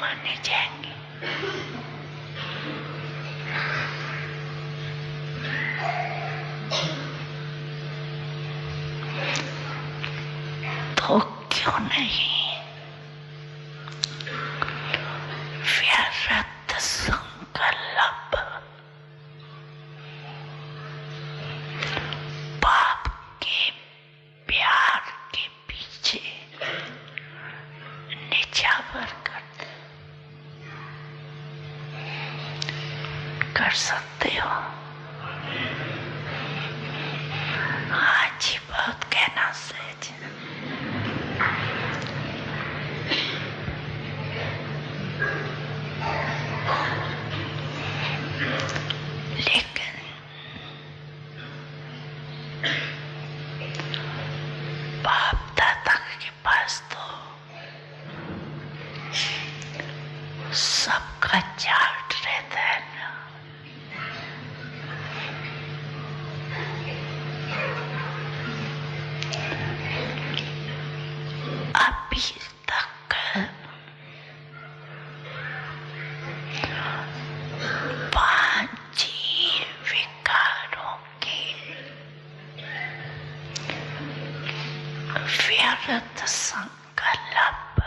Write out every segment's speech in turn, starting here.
माने जाएंगे। तो क्यों नहीं व्यर्थ संकल्प पाप के प्यार के पीछे निछावर कर सकते हो। आज ही बहुत कहना सहज है। लेकिन बाप दादा के पास तो सबका चार्ट रहता है ना। अभी तक पांच ही विकारों के व्यर्थ संकल्प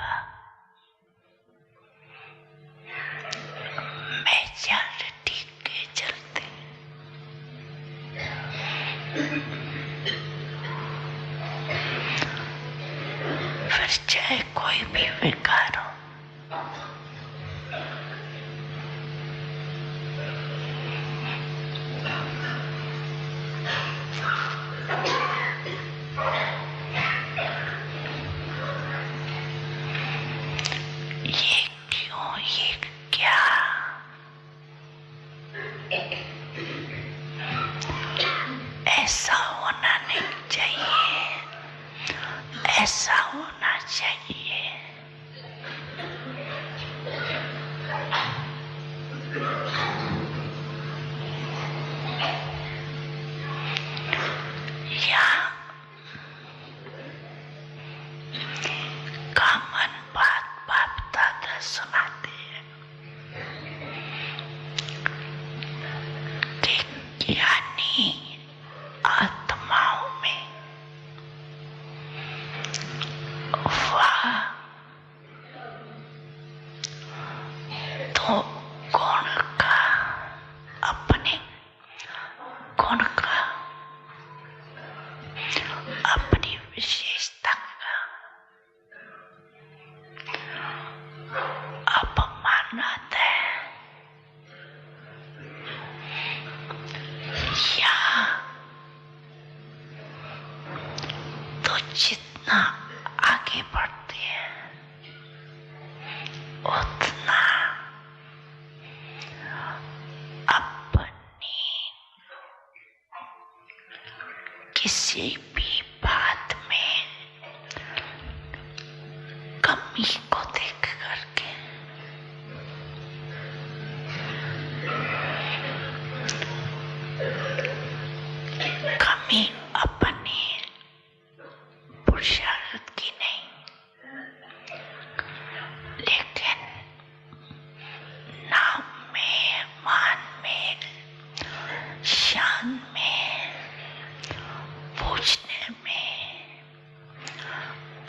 मेजॉरिटी के चलते फिर चाहे कोई भी विकार हो, ये क्यों, ये क्या, ऐसा होना नहीं चाहिए, ऐसा होना चाहिए। यहाँ कॉमन बात बाप दादा सुनाते हैं कि ज्ञानी आत्माओं में वह तो गुण का, अपने गुण का, अपनी विशेषता का अपमान आता है। या तो जितना आगे बढ़ते हैं उतना अपनी किसी भी बात में कमी को देख करके कमी अपनी पुरुषार्थ की नहीं, लेकिन नाम में, मान में, शान में, पूछने में,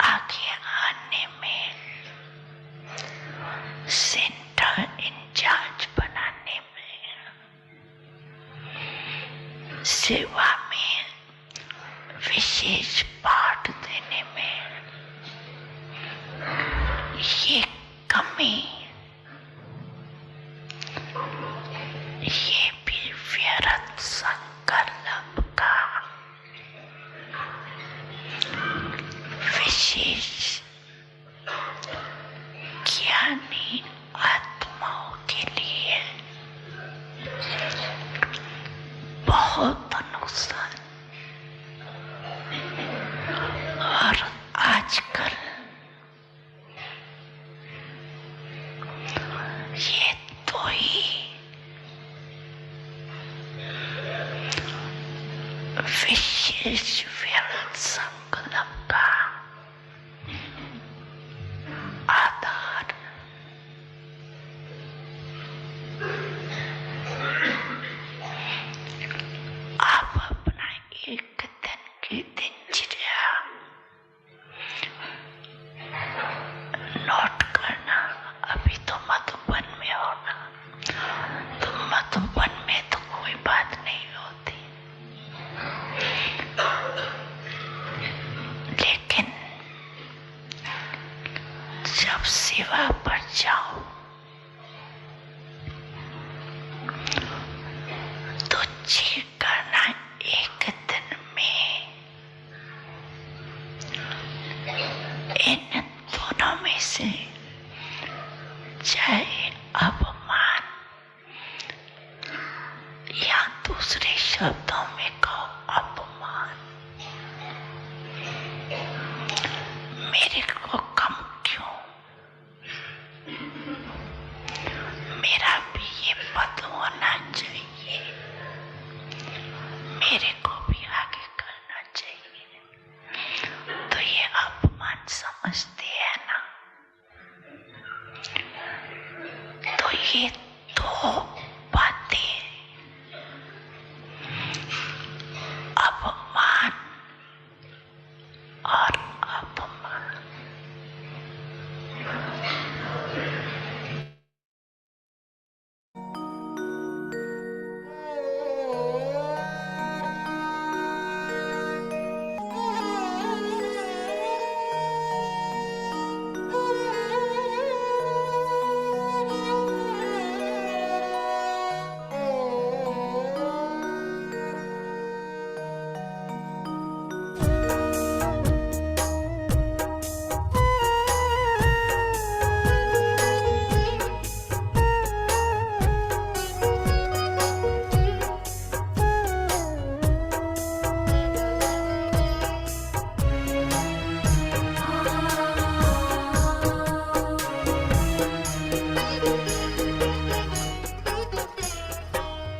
आगे आने में, सेंटर इंचार्ज बनाने में, सेवा में विशेष पाठ देने में, ये कमी, ये भी व्यर्थ संकल्प का विशेष ज्ञानी आत्माओं के लिए बहुत नुकसान। और आजकल ये तो ही विशेष व्यर्थ संकल्प का आधार चाहे अपमान या दूसरे शब्दों में कहो अपमान, मेरे को कम क्यों, मेरा भी ये पद होना चाहिए, मेरे को भी आगे करना चाहिए। तो ये अपमान समझते हैं ना। तो ये दो बातें, अपमान और अपमान,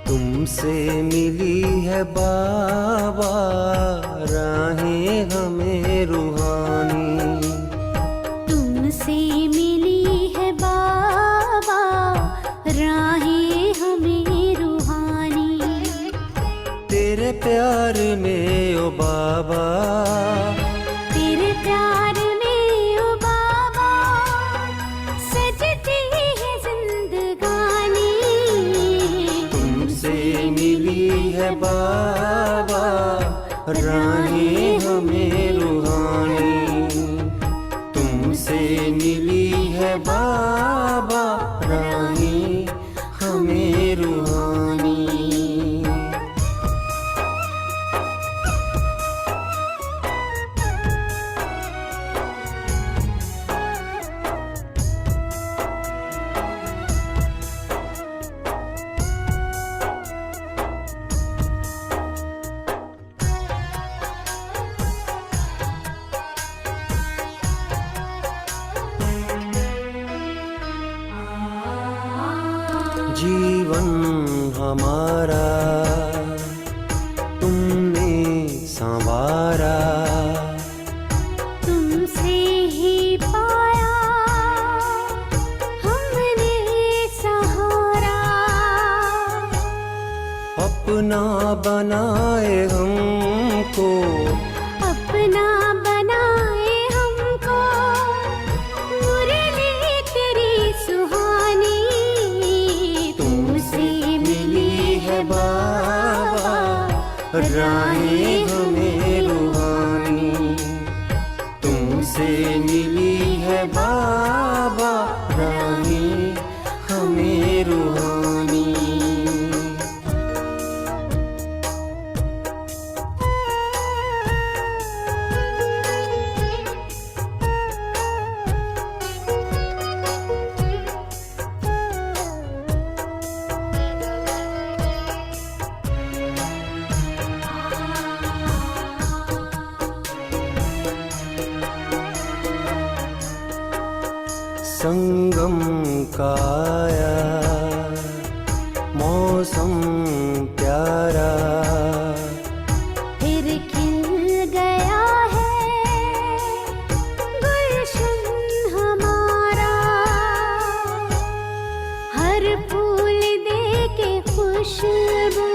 तुमसे मिली है बाबा राहें हमें रूहानी, तुमसे मिली है बाबा राहें हमें रूहानी। तेरे प्यार में ओ बाबा, तेरे प्यार में ओ बाबा सजती है जिंदगानी। तुमसे मिली है बाबा राहें हमें रूहानी, तुमसे मिली है बाबा राहें हमें रूहानी। जीवन हमारा तुमने संवारा, तुमसे ही पाया हमने सहारा। अपना बनाए हमको, अपना बनाए हमको मुरली तेरी सुहानी। तुमसे मिली है बाबा राहें हमें रूहानी, तुमसे मिली है बाबा राहें हमें रूहानी। संगम काया मौसम प्यारा, फिर खिल गया है गुलशन हमारा। हर फूल दे के खुशबू,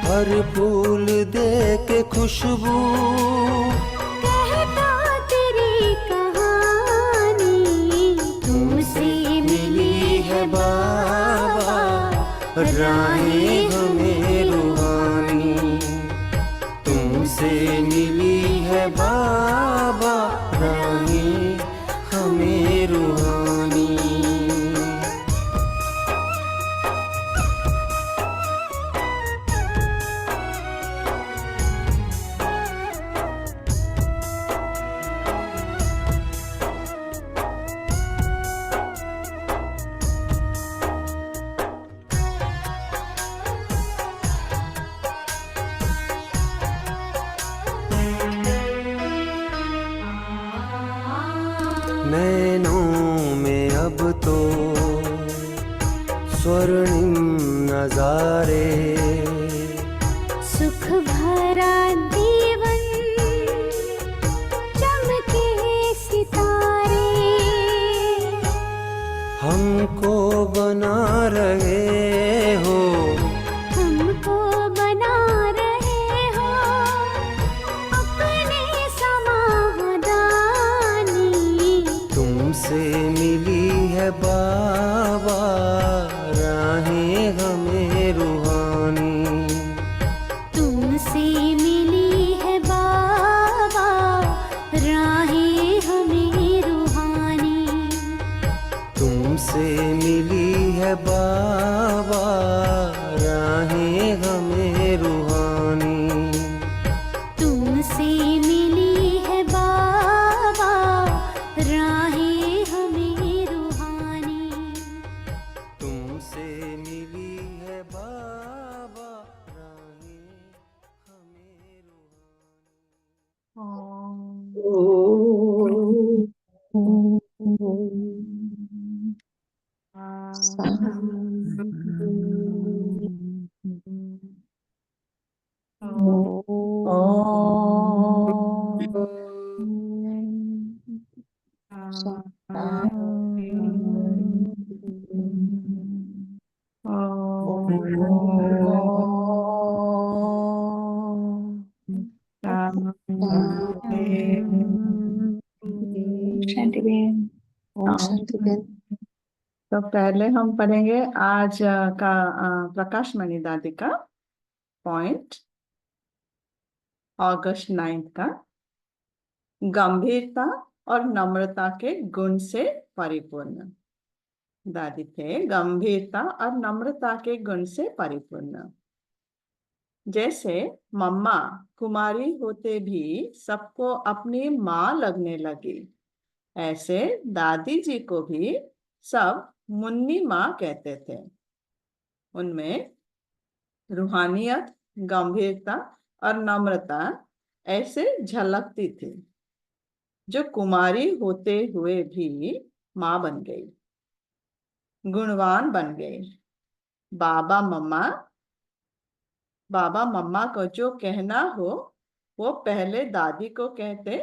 हर फूल दे के खुशबू, कहता तेरी कहानी। तुमसे मिली है बाबा राहें हमें रूहानी, तुमसे मिली है बाबा राहें हमें रूहानी। स्वर्णिम नजारे, सुख भरा जीवन, चमके सितारे, हमको बना रहे हो, हमको बना रहे हो अपने समाधानी। तुमसे मिली है बाबा राहें हमें रूहानी, तुमसे मिली है बाबा राहें हमें रूहानी। तुमसे मिली है बाबा राहें हमें रूहानी, तुमसे मिली है बाबा राहें हमें रूहानी। तुमसे मिली है बाबा राहें हमें शांति बेन। ओम शांति बेन। तो पहले हम पढ़ेंगे आज का प्रकाश मणि दादी का पॉइंट, अगस्त 9 का, गंभीरता और नम्रता के गुण से परिपूर्ण। दादी थे गंभीरता और नम्रता के गुण से परिपूर्ण। जैसे मम्मा कुमारी होते भी सबको अपनी माँ लगने लगी, ऐसे दादी जी को भी सब मुन्नी माँ कहते थे। उनमें रूहानियत, गंभीरता और नम्रता ऐसे झलकती थी जो कुमारी होते हुए भी माँ बन गई, गुणवान बन गई। बाबा मम्मा को जो कहना हो वो पहले दादी को कहते।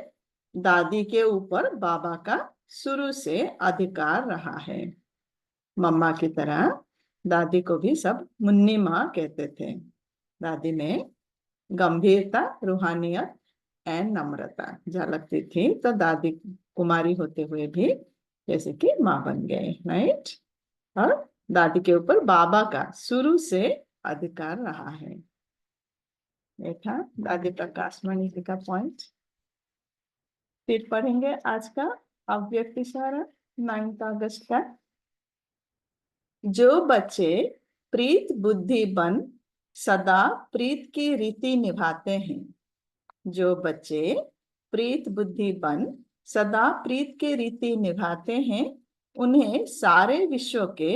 दादी के ऊपर बाबा का शुरू से अधिकार रहा है। मम्मा की तरह दादी को भी सब मुन्नी माँ कहते थे। दादी में गंभीरता, रूहानियत एंड नम्रता झलकती थी, तो दादी कुमारी होते हुए भी जैसे कि माँ बन गए, राइट। और दादी के ऊपर बाबा का शुरू से अधिकार रहा है। ये था दादी प्रकाश मणि जी का पॉइंट। फिर पढ़ेंगे आज का अव्यक्त इशारा 9 अगस्त का। जो बच्चे प्रीत बुद्धि बन सदा प्रीत की रीति निभाते हैं, जो बच्चे प्रीत बुद्धि बन सदा प्रीत की रीति निभाते हैं, उन्हें सारे विश्व के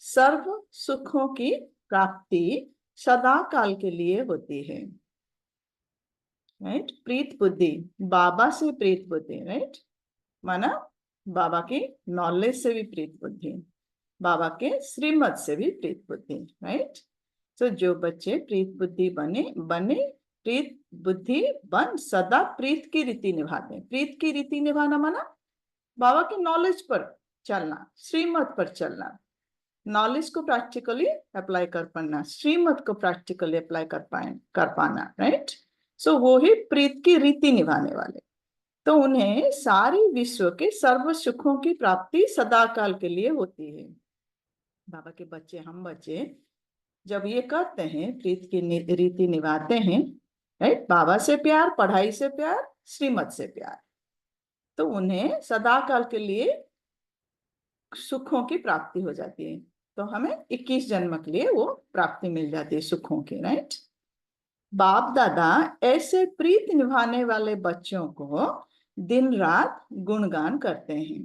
सर्व सुखों की प्राप्ति सदा काल के लिए होती है, राइट। प्रीत बुद्धि, बाबा से प्रीत बुद्धि, राइट, माना बाबा की नॉलेज से भी प्रीत बुद्धि, बाबा के श्रीमत से भी प्रीत बुद्धि, राइट। तो जो बच्चे प्रीत बुद्धि बने प्रीत बुद्धि बन सदा प्रीत की रीति निभाते हैं। प्रीत की रीति निभाना माना बाबा की नॉलेज पर चलना, श्रीमत पर चलना, नॉलेज को प्रैक्टिकली अप्लाई कर पाना, श्रीमत को प्रैक्टिकली अप्लाई कर पाना, राइट। सो वो ही प्रीत की रीति निभाने वाले। तो उन्हें सारी विश्व के सर्व सुखों की प्राप्ति सदा काल के लिए होती है। बाबा के बच्चे, हम बच्चे जब ये करते हैं, प्रीत की रीति निभाते हैं, राइट, बाबा से प्यार, पढ़ाई से प्यार, श्रीमत से प्यार, तो उन्हें सदा काल के लिए सुखों की प्राप्ति हो जाती है। तो हमें 21 जन्म के लिए वो प्राप्ति मिल जाती है सुखों की, राइट। बाप दादा ऐसे प्रीत निभाने वाले बच्चों को दिन रात गुणगान करते हैं।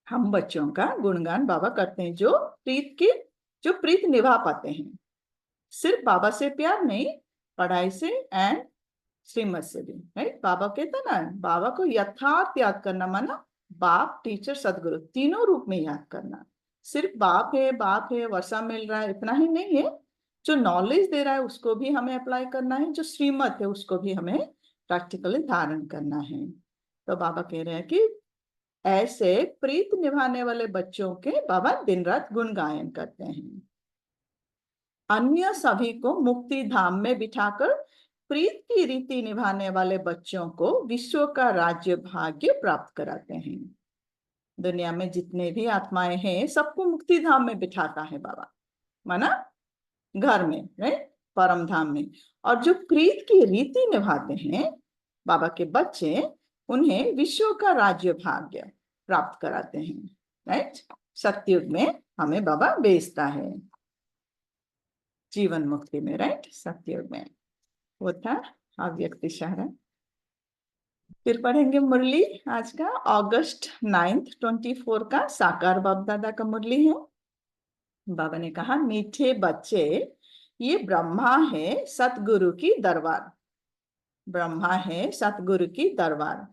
हम बच्चों का गुणगान बाबा करते हैं, जो प्रीत निभा पाते हैं। सिर्फ बाबा से प्यार नहीं, पढ़ाई से एंड श्रीमत से भी, राइट। बाबा कहते ना, बाबा को यथार्थ याद करना माना बाप, टीचर, सदगुरु तीनों रूप में याद करना। सिर्फ बाप है, वर्षा मिल रहा है, इतना ही नहीं है। जो नॉलेज दे रहा है उसको भी हमें अप्लाई करना है, जो श्रीमत है उसको भी हमें प्रैक्टिकली धारण करना है। तो बाबा कह रहे हैं कि ऐसे प्रीत निभाने वाले बच्चों के बाबा दिन रात गुण गायन करते हैं। अन्य सभी को मुक्ति धाम में बिठाकर प्रीत की रीति निभाने वाले बच्चों को विश्व का राज्य भाग्य प्राप्त कराते हैं। दुनिया में जितने भी आत्माएं हैं सबको मुक्ति धाम में बिठाता है बाबा, माना घर में, राइट, परम धाम में। और जो प्रीत की रीति निभाते हैं बाबा के बच्चे, उन्हें विश्व का राज्य भाग्य प्राप्त कराते हैं, राइट। सतयुग में हमें बाबा भेजता है जीवन मुक्ति में, राइट, सतयुग में। वो था अव्यक्त इशारा। फिर पढ़ेंगे मुरली आज का अगस्त 9, 24 का साकार बाप दादा का मुरली है। बाबा ने कहा, मीठे बच्चे, ये ब्रह्मा है सतगुरु की दरबार। ब्रह्मा है सतगुरु की दरबार।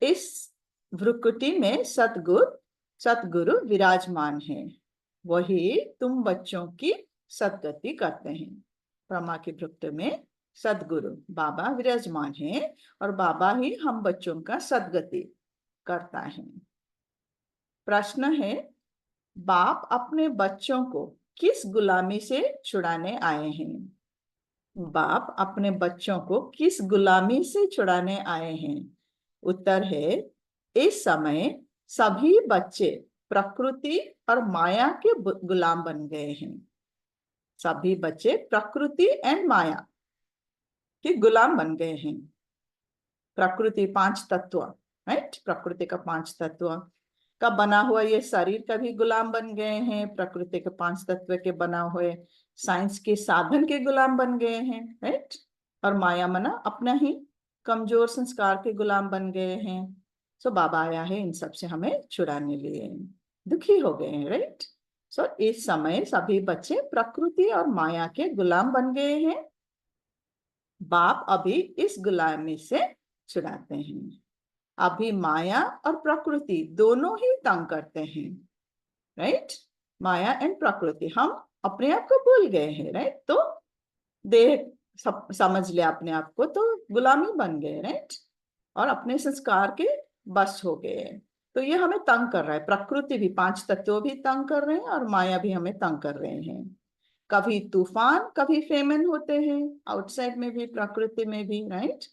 इस भ्रुकुटी में सतगुरु विराजमान है। वही तुम बच्चों की सदगति करते हैं। ब्रह्मा की भ्रुकुटी में सदगुरु बाबा विराजमान है और बाबा ही हम बच्चों का सदगति करता है। प्रश्न है, बाप अपने बच्चों को किस गुलामी से छुड़ाने आए हैं? बाप अपने बच्चों को किस गुलामी से छुड़ाने आए हैं? उत्तर है, इस समय सभी बच्चे प्रकृति और माया के गुलाम बन गए हैं। सभी बच्चे प्रकृति एंड माया के गुलाम बन गए हैं। प्रकृति 5 तत्व, राइट, प्रकृति का 5 तत्व का बना हुआ ये शरीर का भी गुलाम बन गए हैं। प्रकृति के 5 तत्व के बना हुए साइंस के साधन के गुलाम बन गए हैं, राइट। और माया मना अपना ही कमजोर संस्कार के गुलाम बन गए हैं। सो बाबा आया है इन सब से हमें छुड़ाने लिए। दुखी हो गए हैं, राइट। सो इस समय सभी बच्चे प्रकृति और माया के गुलाम बन गए हैं। बाप अभी इस गुलामी से छुड़ाते हैं। अभी माया और प्रकृति दोनों ही तंग करते हैं, राइट। माया एंड प्रकृति, हम अपने आप को भूल गए हैं, राइट। तो देह समझ लिया अपने आप को, तो गुलामी बन गए, राइट, और अपने संस्कार के बस हो गए। तो ये हमें तंग कर रहा है। प्रकृति भी 5 तत्व भी तंग कर रहे हैं और माया भी हमें तंग कर रहे हैं। कभी तूफान कभी फेमन होते हैं, आउटसाइड में भी प्रकृति में भी, राइट।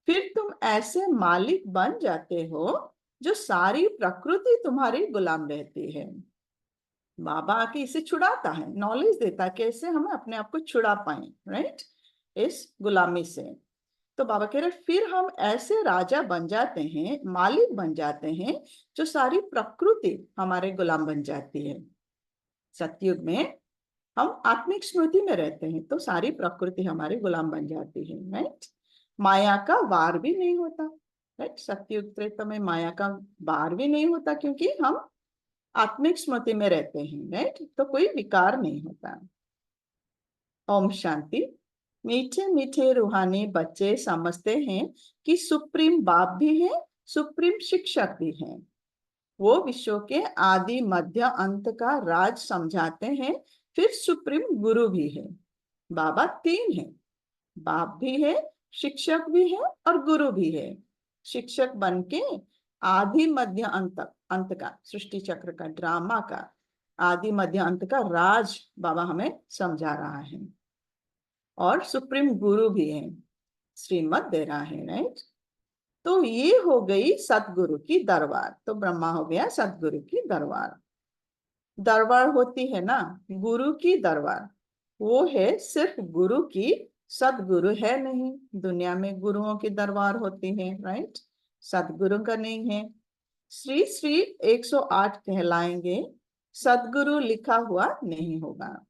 फिर तुम ऐसे मालिक बन जाते हो जो सारी प्रकृति तुम्हारी गुलाम रहती है। बाबा आके इसे छुड़ाता है, नॉलेज देता है कैसे हम अपने आप को छुड़ा पाए, राइट, इस गुलामी से। तो बाबा कह रहे फिर हम ऐसे राजा बन जाते हैं, मालिक बन जाते हैं, जो सारी प्रकृति हमारे गुलाम बन जाती है। सतयुग में हम आत्मिक स्मृति में रहते हैं तो सारी प्रकृति हमारे गुलाम बन जाती है, राइट। माया का वार भी नहीं होता, राइट। सतयुग त्रेता में माया का वार भी नहीं होता क्योंकि हम आत्मिक स्मृति में रहते हैं, राइट। तो कोई विकार नहीं होता। ओम शांति। मीठे मीठे रूहानी बच्चे समझते हैं कि सुप्रीम बाप भी है, सुप्रीम शिक्षक भी है। वो विश्व के आदि मध्य अंत का राज समझाते हैं। फिर सुप्रीम गुरु भी है। बाबा 3 है, बाप भी है, शिक्षक भी है और गुरु भी है। शिक्षक बन के आदि मध्य अंत का, सृष्टि चक्र का, ड्रामा का आदि मध्य अंत का राज बाबा हमें समझा रहा है। और सुप्रीम गुरु भी है, श्रीमत दे रहा है, राइट। तो ये हो गई सतगुरु की दरबार। तो ब्रह्मा हो गया सतगुरु की दरबार। दरबार होती है ना, गुरु की दरबार, वो है सिर्फ गुरु की, सतगुरु है नहीं। दुनिया में गुरुओं की दरबार होती है, राइट, सतगुरु का नहीं है। श्री श्री 108 कहलाएंगे, सतगुरु लिखा हुआ नहीं होगा।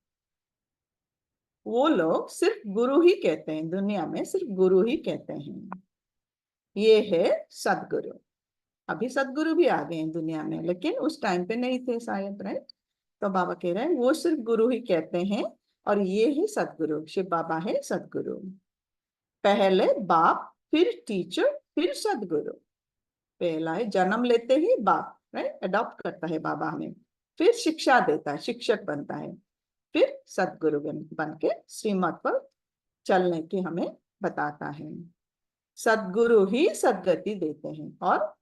वो लोग सिर्फ गुरु ही कहते हैं, दुनिया में सिर्फ गुरु ही कहते हैं। ये है सतगुरु। अभी सतगुरु भी आ गए हैं दुनिया में, लेकिन उस टाइम पे नहीं थे शायद, राइट। तो बाबा कह रहे हैं वो सिर्फ गुरु ही कहते हैं और ये ही सतगुरु, शिव बाबा है सतगुरु। पहले बाप, फिर टीचर, फिर सतगुरु। पहला है जन्म लेते ही बाप, राइट, अडॉप्ट करता है बाबा हमें। फिर शिक्षा देता है, शिक्षक बनता है, फिर सदगुरु बन के श्रीमत पर चलने की हमें बताता है। सदगुरु ही सदगति देते हैं और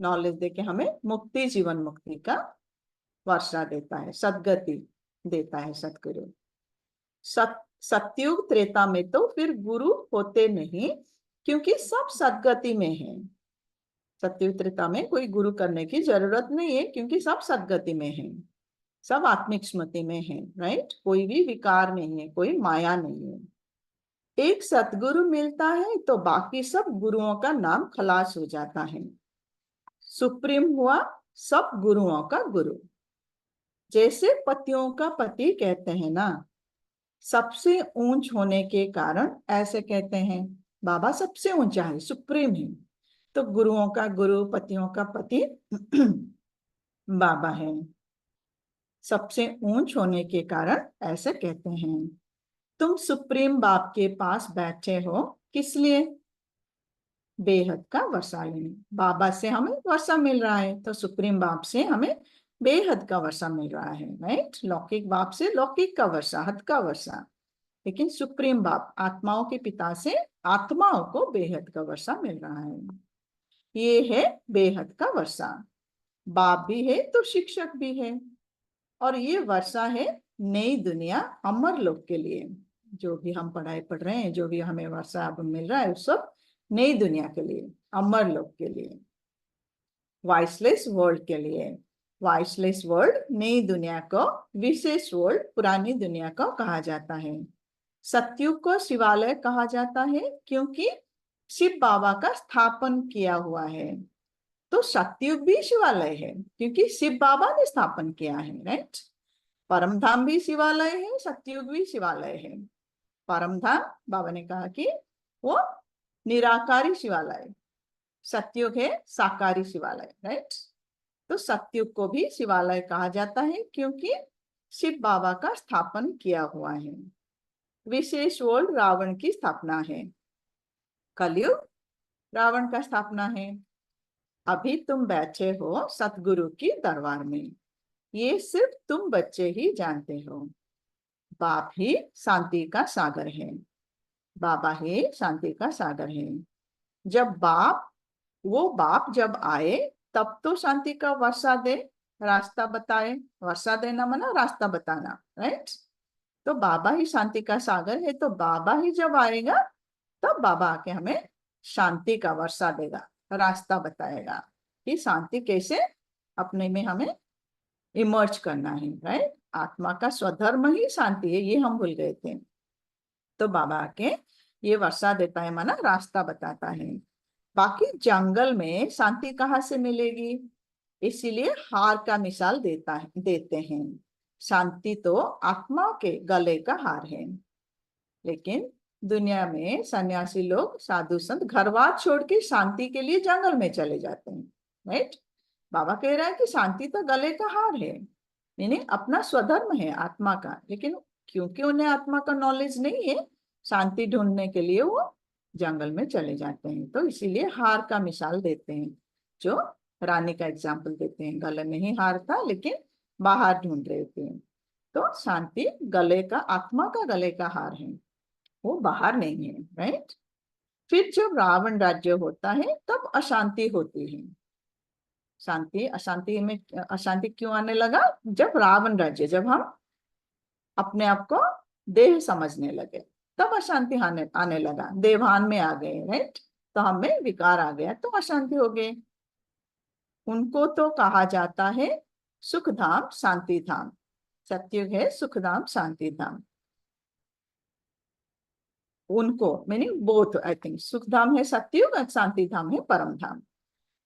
नॉलेज देके हमें मुक्ति, जीवन मुक्ति का वर्षा देता है, सदगति देता है सदगुरु। सतयुग त्रेता में तो फिर गुरु होते नहीं, क्योंकि सब सदगति में है। सतयुग त्रेता में कोई गुरु करने की जरूरत नहीं है, क्योंकि सब सदगति में है, सब आत्मिक स्मृति में है, राइट। कोई भी विकार नहीं है, कोई माया नहीं है। एक सतगुरु मिलता है तो बाकी सब गुरुओं का नाम खलास हो जाता है। सुप्रीम हुआ सब गुरुओं का गुरु। जैसे पतियों का पति कहते हैं ना, सबसे ऊंच होने के कारण ऐसे कहते हैं, बाबा सबसे ऊंचा है, सुप्रीम है। तो गुरुओं का गुरु, पतियों का पति बाबा है। सबसे ऊंच होने के कारण ऐसे कहते हैं। तुम सुप्रीम बाप के पास बैठे हो किस लिए? बेहद का वर्षा लेने। बाबा से हमें वर्षा मिल रहा है, तो सुप्रीम बाप से हमें बेहद का वर्षा मिल रहा है, राइट। लौकिक बाप से लौकिक का वर्षा, हद का वर्षा, लेकिन सुप्रीम बाप आत्माओं के पिता से आत्माओं को बेहद का वर्षा मिल रहा है। ये है बेहद का वर्षा। बाप भी है तो शिक्षक भी है, और ये वर्षा है नई दुनिया, अमर लोक के लिए। जो भी हम पढ़ाई पढ़ रहे हैं, जो भी हमें वर्षा अब मिल रहा है, सब नई दुनिया के लिए, अमर लोक के लिए, वॉइसलेस वर्ल्ड के लिए। वॉइसलेस वर्ल्ड नई दुनिया को, विशेष वर्ल्ड पुरानी दुनिया को कहा जाता है। सतयुग को शिवालय कहा जाता है क्योंकि शिव बाबा का स्थापन किया हुआ है। तो सतयुग भी शिवालय है क्योंकि शिव बाबा ने स्थापन किया है, राइट। परम धाम भी शिवालय है, सतयुग भी शिवालय है। परम धाम बाबा ने कहा कि वो निराकारी शिवालय, सतयुग है साकारी शिवालय, राइट। तो सतयुग को भी शिवालय कहा जाता है क्योंकि शिव बाबा का स्थापन किया हुआ है। विशेष वर्ल्ड रावण की स्थापना है। कलयुग रावण का स्थापना है। अभी तुम बैठे हो सतगुरु की दरबार में, ये सिर्फ तुम बच्चे ही जानते हो। बाप ही शांति का सागर है, बाबा ही शांति का सागर है। जब वो बाप जब आए तब तो शांति का वर्षा दे, रास्ता बताए। वर्षा देना माना रास्ता बताना, राइट। तो बाबा ही शांति का सागर है, तो बाबा ही जब आएगा तब बाबा आके हमें शांति का वर्षा देगा, रास्ता बताएगा कि शांति कैसे अपने में हमें इमर्ज करना है, राइट। आत्मा का स्वधर्म ही शांति है, ये हम भूल गए थे। तो बाबा आके ये वर्षा देता है, माना रास्ता बताता है। बाकी जंगल में शांति कहाँ से मिलेगी? इसीलिए हार का मिसाल देते हैं। शांति तो आत्मा के गले का हार है, लेकिन दुनिया में सन्यासी लोग, साधु संत घर बार छोड़ के शांति के लिए जंगल में चले जाते हैं, राइट। बाबा कह रहा है कि शांति तो गले का हार है, यानी अपना स्वधर्म है आत्मा का, लेकिन क्योंकि उन्हें आत्मा का नॉलेज नहीं है, शांति ढूंढने के लिए वो जंगल में चले जाते हैं। तो इसीलिए हार का मिसाल देते हैं, जो रानी का एग्जाम्पल देते हैं। गले में ही हार था लेकिन बाहर ढूंढ रहे थे। तो शांति गले का, आत्मा का गले का हार है, वो बाहर नहीं है, राइट। फिर जब रावण राज्य होता है तब अशांति होती है। शांति अशांति में अशांति क्यों आने लगा? जब रावण राज्य, जब हम अपने आप को देह समझने लगे तब अशांति आने लगा। देवान में आ गए, राइट। तो हमें विकार आ गया तो अशांति हो गई। उनको तो कहा जाता है सुख धाम शांति धाम। सतयुग है सुख धाम शांति धाम। उनको मीनिंग बोथ, आई थिंक सुख धाम है सतयुग और शांति धाम है परम धाम।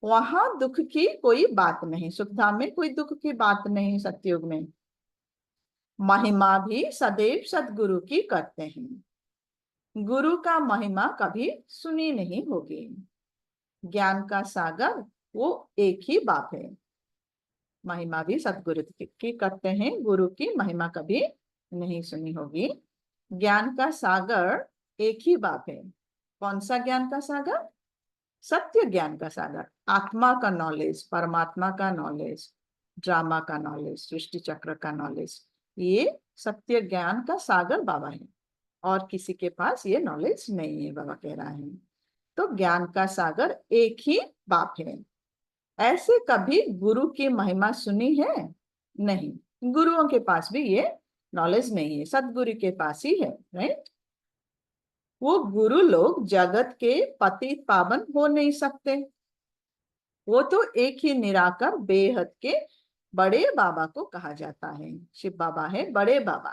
वहां दुख की कोई बात नहीं, सुख धाम में कोई दुख की बात नहीं। सतयुग में महिमा भी सदैव सदगुरु की करते हैं। गुरु का महिमा कभी सुनी नहीं होगी। ज्ञान का सागर वो एक ही बाप है। महिमा भी सदगुरु की करते हैं, गुरु की महिमा कभी नहीं सुनी होगी। ज्ञान का सागर एक ही बाप है। कौन सा ज्ञान का सागर? सत्य ज्ञान का सागर, आत्मा का नॉलेज, परमात्मा का नॉलेज, ड्रामा का नॉलेज, सृष्टि चक्र का नॉलेज, ये सत्य ज्ञान का सागर बाबा है और किसी के पास ये नॉलेज नहीं है, बाबा कह रहा है। तो ज्ञान का सागर एक ही बाप है। ऐसे कभी गुरु की महिमा सुनी है? नहीं, गुरुओं के पास भी ये नॉलेज नहीं है, सदगुरु के पास ही है, राइट। वो गुरु लोग जगत के पतित पावन हो नहीं सकते, वो तो एक ही निराकार बेहद के बड़े बाबा को कहा जाता है। शिव बाबा है बड़े बाबा,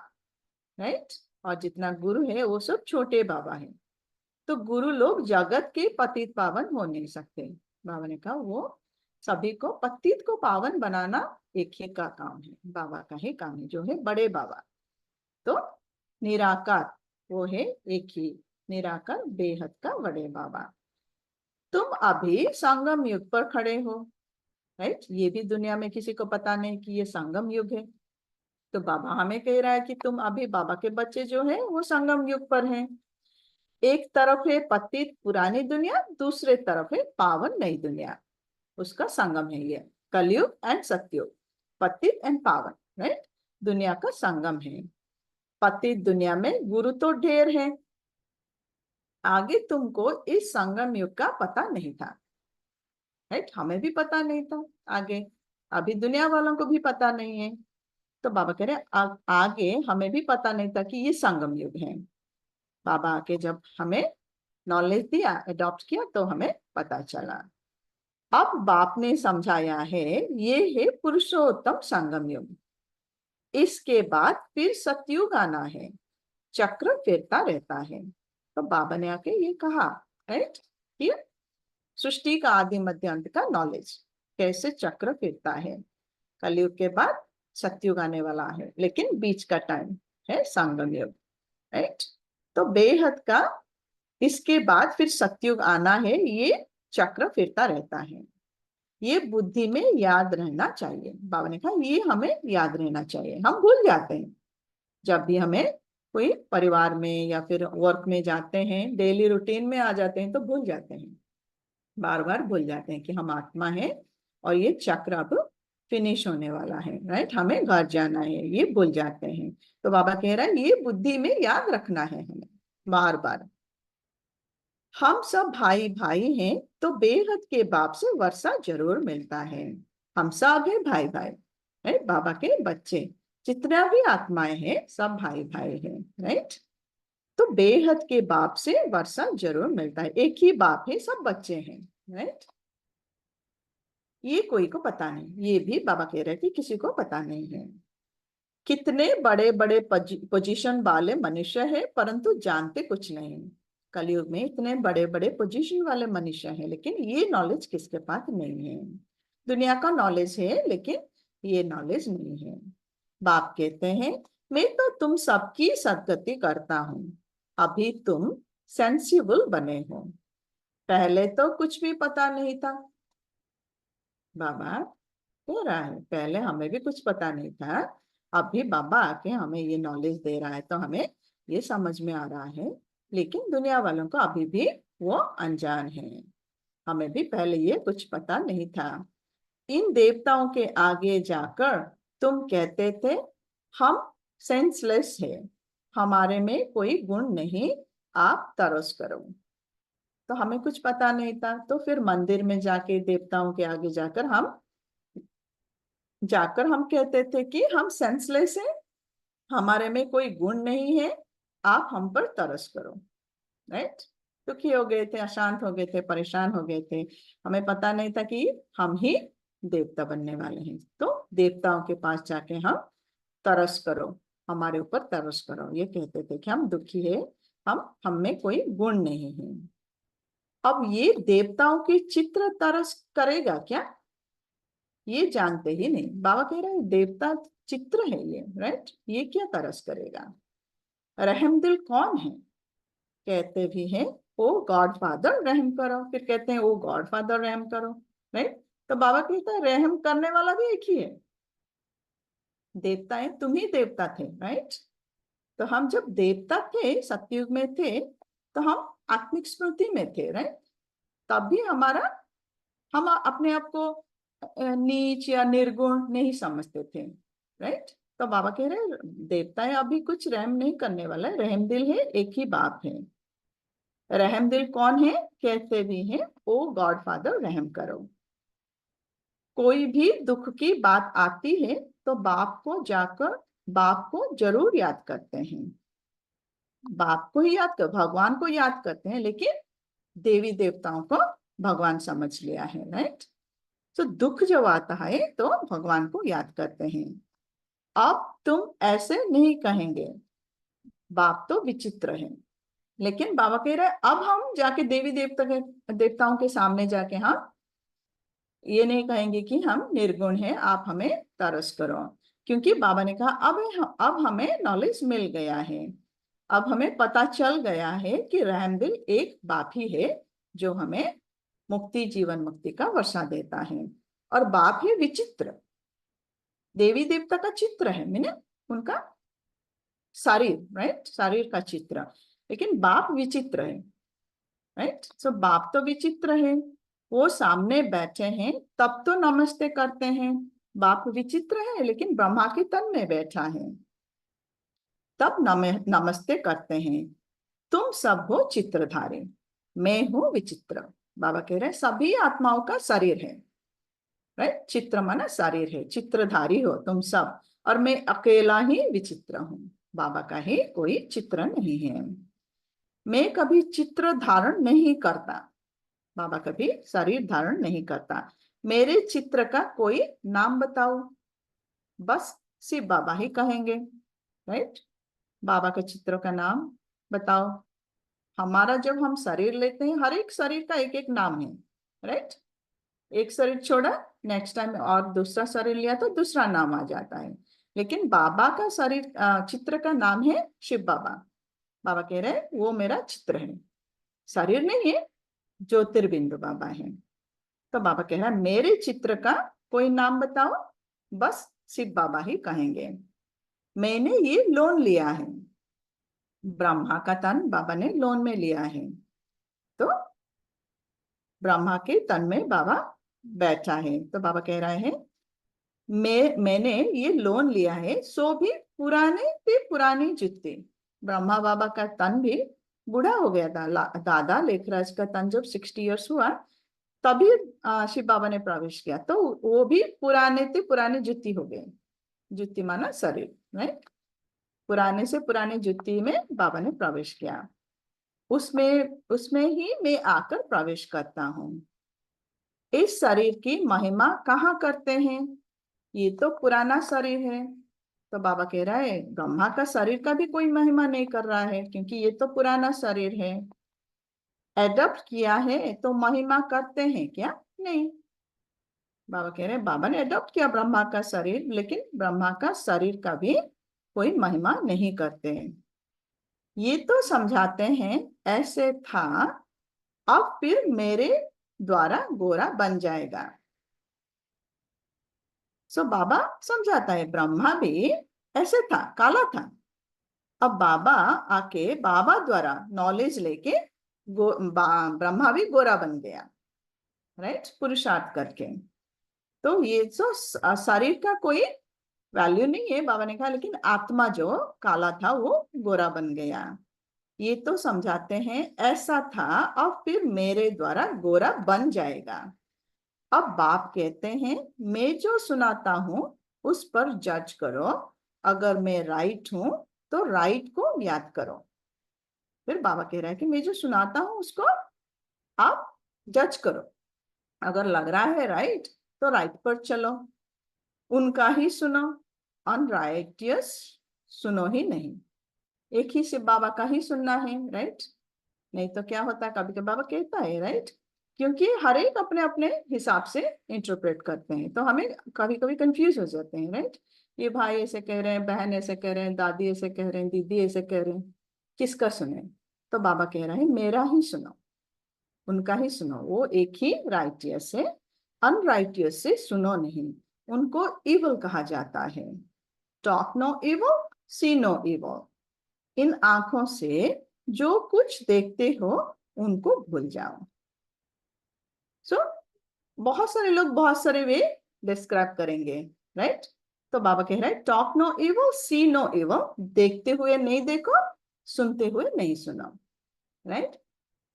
राइट, और जितना गुरु है वो सब छोटे बाबा है। तो गुरु लोग जगत के पतित पावन हो नहीं सकते। बाबा ने कहा वो सभी को पतित को पावन बनाना एक ही का काम है, बाबा का ही काम है, जो है बड़े बाबा। तो निराकार वो है एक ही निराकार बेहद का बड़े बाबा। तुम अभी संगम युग पर खड़े हो, राइट। ये भी दुनिया में किसी को पता नहीं कि ये संगम युग है। तो बाबा हमें कह रहा है कि तुम अभी बाबा के बच्चे जो है वो संगम युग पर हैं। एक तरफ है पतित पुरानी दुनिया, दूसरे तरफ है पावन नई दुनिया, उसका संगम है ये कलयुग एंड सतयुग, पतित एंड पावन, राइट, दुनिया का संगम है। पतित दुनिया में गुरु तो ढेर है, आगे तुमको इस संगम युग का पता नहीं था, राइट, हमें भी पता नहीं था आगे, अभी दुनिया वालों को भी पता नहीं है। तो बाबा कह रहे आगे हमें भी पता नहीं था कि ये संगम युग है। बाबा आके जब हमें नॉलेज दिया, अडॉप्ट किया, तो हमें पता चला। अब बाप ने समझाया है ये है पुरुषोत्तम संगम युग, इसके बाद फिर सतयुग आना है, चक्र फिरता रहता है। तो बाबा ने आके ये कहा, राइट, ये सृष्टि का आदि मध्य अंत का नॉलेज, कैसे चक्र फिरता है। कलयुग के बाद सतयुग आने वाला है, लेकिन बीच का टाइम है संगम युग, राइट। तो बेहद का इसके बाद फिर सतयुग आना है, ये चक्र फिरता रहता है। ये बुद्धि में याद रहना चाहिए। बाबा ने कहा ये हमें याद रहना चाहिए, हम भूल जाते हैं जब भी हमें कोई परिवार में या फिर वर्क में जाते हैं, डेली रूटीन में आ जाते हैं तो भूल जाते हैं, बार बार भूल जाते हैं कि हम आत्मा है और ये चक्र अब फिनिश होने वाला है, राइट, हमें घर जाना है, ये भूल जाते हैं। तो बाबा कह रहा है ये बुद्धि में याद रखना है हमें बार बार। हम सब भाई भाई हैं तो बेहद के बाप से वर्षा जरूर मिलता है। हम सब है भाई भाई, है बाबा के बच्चे, जितना भी आत्माएं हैं सब भाई भाई हैं, राइट। तो बेहद के बाप से वर्षा जरूर मिलता है, एक ही बाप है, सब बच्चे हैं, राइट। ये कोई को पता नहीं, ये भी बाबा कह रहे थे किसी को पता नहीं है। कितने बड़े बड़े पोजीशन वाले मनुष्य है परंतु जानते कुछ नहीं। कलयुग में इतने बड़े बड़े पोजीशन वाले मनुष्य हैं, लेकिन ये नॉलेज किसके पास नहीं है। दुनिया का नॉलेज है लेकिन ये नॉलेज नहीं है। बाप कहते हैं मैं तो तुम सबकी सदगति करता हूँ, अभी तुम सेंसिबल बने हो, पहले तो कुछ भी पता नहीं था। बाबा कह रहा है पहले हमें भी कुछ पता नहीं था, अभी बाबा आके हमें ये नॉलेज दे रहा है तो हमें ये समझ में आ रहा है, लेकिन दुनिया वालों को अभी भी वो अनजान है, हमें भी पहले ये कुछ पता नहीं था। इन देवताओं के आगे जाकर तुम कहते थे हम सेंसलेस है, हमारे में कोई गुण नहीं, आप तरस करो। तो हमें कुछ पता नहीं था, तो फिर मंदिर में जाके देवताओं के आगे जाकर हम कहते थे कि हम सेंसलेस हैं, हमारे में कोई गुण नहीं है, आप हम पर तरस करो, राइट। दुखी हो गए थे, अशांत हो गए थे, परेशान हो गए थे, हमें पता नहीं था कि हम ही देवता बनने वाले हैं। तो देवताओं के पास जाके हम तरस करो, हमारे ऊपर तरस करो, ये कहते थे कि हम दुखी है, हम में कोई गुण नहीं है। अब ये देवताओं के चित्र तरस करेगा क्या, ये जानते ही नहीं। बाबा कह रहे हैं देवता चित्र है ये, राइट, ये क्या तरस करेगा। रहमदिल कौन है, कहते भी हैं ओ गॉड फादर रहम करो, फिर कहते हैं ओ गॉड फादर रहम करो, राइट। तो बाबा कहता है रहम करने वाला भी एक ही है, देवता है, तुम ही देवता थे, राइट। तो हम जब देवता थे, सतयुग में थे, तो हम आत्मिक स्मृति में थे, राइट। तब भी हम अपने आप को नीच या निर्गुण नहीं समझते थे, राइट। तो बाबा कह रहे देवता है अभी कुछ रहम नहीं करने वाला है, रहमदिल है, एक ही बाप है। रहमदिल कौन है? कहते भी हैं ओ गॉड फादर रहम करो। कोई भी दुख की बात आती है तो बाप को जरूर याद करते हैं। बाप को ही याद कर, भगवान को याद करते हैं, लेकिन देवी देवताओं को भगवान समझ लिया है, राइट। तो दुख जब आता है तो भगवान को याद करते हैं। अब तुम ऐसे नहीं कहेंगे, बाप तो विचित्र है। लेकिन बाबा कह रहे अब हम जाके देवताओं के सामने जाके हम ये नहीं कहेंगे कि हम निर्गुण हैं, आप हमें तरस करो। क्योंकि बाबा ने कहा अब हमें नॉलेज मिल गया है, अब हमें पता चल गया है कि रहमदिल एक बाप ही है जो हमें मुक्ति, जीवन मुक्ति का वर्षा देता है। और बाप है विचित्र, देवी देवता का चित्र है, मैंने उनका शरीर, राइट, शरीर का चित्र, लेकिन बाप विचित्र है, राइट। सो बाप तो विचित्र है, वो सामने बैठे हैं तब तो नमस्ते करते हैं। बाप विचित्र है लेकिन ब्रह्मा के तन में बैठा है, तब नमस्ते करते हैं। तुम सब हो चित्रधारी, मैं हूं विचित्र। बाबा कह रहे हैं सभी आत्माओं का शरीर है, राइट। चित्र माना शरीर है, चित्रधारी हो तुम सब, और मैं अकेला ही विचित्र हूं। बाबा का ही कोई चित्र नहीं है। मैं कभी चित्र धारण नहीं करता, बाबा कभी शरीर धारण नहीं करता। मेरे चित्र का कोई नाम बताओ, बस सिर्फ बाबा ही कहेंगे, राइट। बाबा के चित्र का नाम बताओ। हमारा जब हम शरीर लेते हैं, हर एक शरीर का एक एक नाम है, राइट। एक शरीर छोड़ा, नेक्स्ट टाइम और दूसरा शरीर लिया तो दूसरा नाम आ जाता है। लेकिन बाबा का शरीर चित्र का नाम है शिव बाबा। बाबा कह रहे हैं वो मेरा चित्र है, शरीर नहीं है, ज्योतिर्बिंदु बाबा है। तो बाबा कह रहा है मेरे चित्र का कोई नाम बताओ, बस शिव बाबा ही कहेंगे। मैंने ये लोन लिया है, ब्रह्मा का तन बाबा ने लोन में लिया है। तो ब्रह्मा के तन में बाबा बैठा है। तो बाबा कह रहे हैं मैंने ये लोन लिया है, सो भी पुरानी जुत्ती। ब्रह्मा बाबा का तन भी बूढ़ा हो गया था, दादा लेखराज का तन जब 60 इयर्स हुआ तभी शिव बाबा ने प्रवेश किया, तो वो भी पुराने जुत्ती हो गए। जुत्ती माना शरीर, राइट। पुराने से पुराने जुत्ती में बाबा ने प्रवेश किया, उसमें ही मैं आकर प्रवेश करता हूँ। इस शरीर की महिमा कहाँ करते हैं, ये तो पुराना शरीर है। तो बाबा कह रहा है ब्रह्मा का शरीर का भी कोई महिमा नहीं कर रहा है, क्योंकि ये तो पुराना शरीर है। एडॉप्ट किया है तो महिमा करते हैं क्या? नहीं। बाबा कह रहे हैं बाबा ने एडॉप्ट किया ब्रह्मा का शरीर, लेकिन ब्रह्मा का शरीर का भी कोई महिमा नहीं करते हैं। ये तो समझाते हैं ऐसे था, अब फिर मेरे द्वारा गोरा बन जाएगा। सो बाबा समझाता है ब्रह्मा भी ऐसे था, काला था। अब बाबा आके बाबा द्वारा नॉलेज लेके ब्रह्मा भी गोरा बन गया, राइट, पुरुषार्थ करके। तो ये जो शरीर का कोई वैल्यू नहीं है बाबा ने कहा, लेकिन आत्मा जो काला था वो गोरा बन गया। ये तो समझाते हैं ऐसा था, अब फिर मेरे द्वारा गोरा बन जाएगा। अब बाप कहते हैं मैं जो सुनाता हूं उस पर जज करो, अगर मैं राइट हूं तो राइट को याद करो। फिर बाबा कह रहा है कि मैं जो सुनाता हूं उसको आप जज करो, अगर लग रहा है राइट तो राइट पर चलो, उनका ही सुनो, अनराइटियस सुनो ही नहीं। एक ही से बाबा का ही सुनना है, राइट। नहीं तो क्या होता है, कभी कभी बाबा कहता है, राइट, क्योंकि हर एक अपने अपने हिसाब से इंटरप्रेट करते हैं, तो हमें कभी कभी कंफ्यूज हो जाते हैं, राइट। ये भाई ऐसे कह रहे हैं, बहन ऐसे कह रहे हैं, दादी ऐसे कह रहे हैं, दीदी ऐसे कह रहे हैं, किसका सुने? तो बाबा कह रहे हैं मेरा ही सुनो, उनका ही सुनो। वो एक ही राइटियस है, अनराइटियस से सुनो नहीं, उनको इवल कहा जाता है। टॉक नो इवल, सी नो इवल। इन आंखों से जो कुछ देखते हो उनको भूल जाओ। सो बहुत सारे लोग बहुत सारे वे डिस्क्राइब करेंगे, राइट। तो बाबा कह रहा है टॉक नो इवल, सी नो इवल, देखते हुए नहीं देखो, सुनते हुए नहीं सुनो, राइट।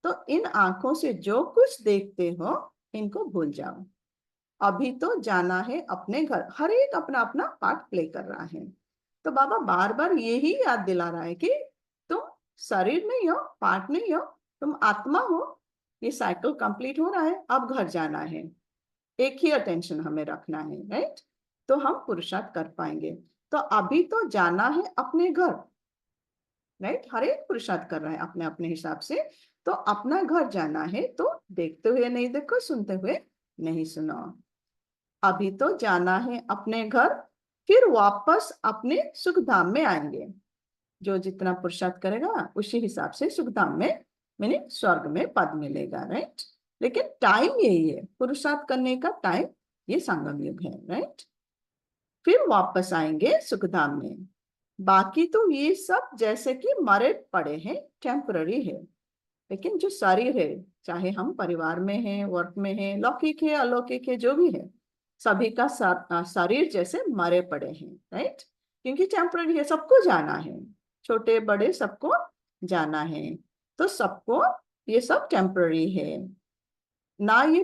तो इन आंखों से जो कुछ देखते हो इनको भूल जाओ। अभी तो जाना है अपने घर, हर एक अपना अपना पार्ट प्ले कर रहा है। तो बाबा बार बार यही याद दिला रहा है कि तुम शरीर नहीं हो, पार्ट नहीं हो, तुम आत्मा हो। ये साइकिल कंप्लीट हो रहा है, अब घर जाना है। एक ही अटेंशन हमें रखना है, राइट। तो हम पुरुषार्थ कर पाएंगे। तो अभी तो जाना है अपने घर, राइट। हर एक पुरुषार्थ कर रहा है अपने अपने हिसाब से। तो अपना घर जाना है, तो देखते हुए नहीं देखो, सुनते हुए नहीं सुनो। अभी तो जाना है अपने घर, फिर वापस अपने सुख धाम में आएंगे। जो जितना पुरुषार्थ करेगा उसी हिसाब से सुख धाम में, मैंने स्वर्ग में पद मिलेगा, राइट। लेकिन टाइम यही है, पुरुषार्थ करने का टाइम ये संगम युग है, राइट। फिर वापस आएंगे सुख धाम में। बाकी तो ये सब जैसे कि मरे पड़े हैं, टेम्पररी है। लेकिन जो शरीर है, चाहे हम परिवार में हैं, वर्क में हैं, लौकिक है अलौकिक है, जो भी है, सभी का शरीर जैसे मरे पड़े हैं, राइट। क्योंकि टेम्पररी है, सबको जाना है, छोटे बड़े सबको जाना है। तो सबको ये सब टेम्पररी है। ना ये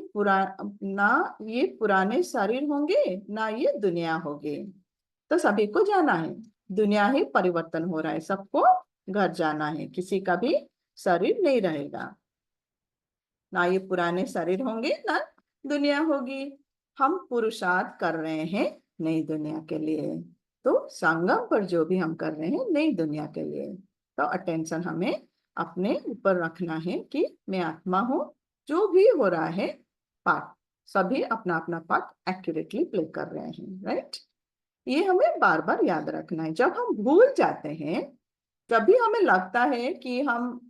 पुराने शरीर होंगे, ना ये दुनिया होगी। तो सभी को जाना है, दुनिया ही परिवर्तन हो रहा है, सबको घर जाना है, किसी का भी शरीर नहीं रहेगा। ना ये पुराने शरीर होंगे, ना दुनिया होगी। हम पुरुषार्थ कर रहे हैं नई दुनिया के लिए। तो संगम पर जो भी हम कर रहे हैं नई दुनिया के लिए, तो अटेंशन हमें अपने ऊपर रखना है कि मैं आत्मा हूँ। जो भी हो रहा है पार्ट, सभी अपना अपना पार्ट एक्यूरेटली प्ले कर रहे हैं, राइट। ये हमें बार बार याद रखना है। जब हम भूल जाते हैं, जब भी हमें लगता है कि हम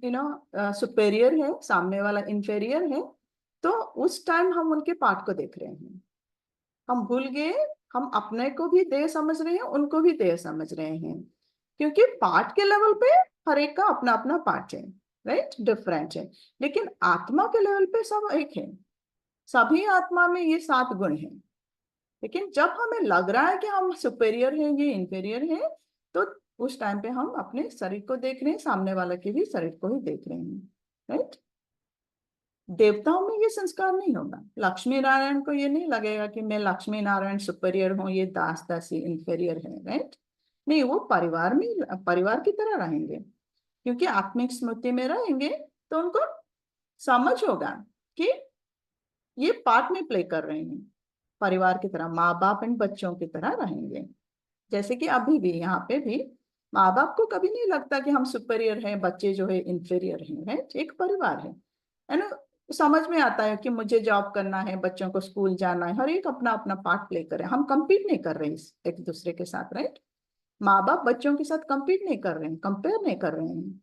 सुपेरियर है, सामने वाला इंफेरियर है, तो उस टाइम हम उनके पार्ट को देख रहे हैं। हम भूल गए, हम अपने को भी देह समझ रहे हैं, उनको भी देह समझ रहे हैं। क्योंकि पार्ट के लेवल पे हर एक का अपना अपना पार्ट है, राइट, डिफरेंट है। लेकिन आत्मा के लेवल पे सब एक है। सभी आत्मा में ये 7 गुण हैं। लेकिन जब हमें लग रहा है कि हम सुपेरियर हैं, ये इंफीरियर है, तो उस टाइम पे हम अपने शरीर को देख रहे हैं, सामने वाले के भी शरीर को ही देख रहे हैं, राइट। देवताओं में ये संस्कार नहीं होगा। लक्ष्मी नारायण को ये नहीं लगेगा कि मैं लक्ष्मी नारायण सुपेरियर हूँ, ये दास दासी इंफीरियर है, राइट। नहीं, वो परिवार में, परिवार की तरह रहेंगे। क्योंकि आत्मिक स्मृति में रहेंगे तो उनको समझ होगा कि ये पार्ट में प्ले कर रहे हैं। परिवार की तरह, माँ बाप एंड बच्चों की तरह रहेंगे। जैसे कि अभी भी यहाँ पे भी माँ बाप को कभी नहीं लगता कि हम सुपेरियर हैं, बच्चे जो है इंफीरियर हैं, राइट। एक परिवार है ना। समझ में आता है कि मुझे जॉब करना है, बच्चों को स्कूल जाना है, हर एक अपना अपना पार्ट प्ले कर रहे हैं। हम कंपीट नहीं कर रहे हैं एक दूसरे के साथ, राइट। माँ बाप बच्चों के साथ कंपीट नहीं कर रहे हैं, कंपेयर नहीं कर रहे हैं।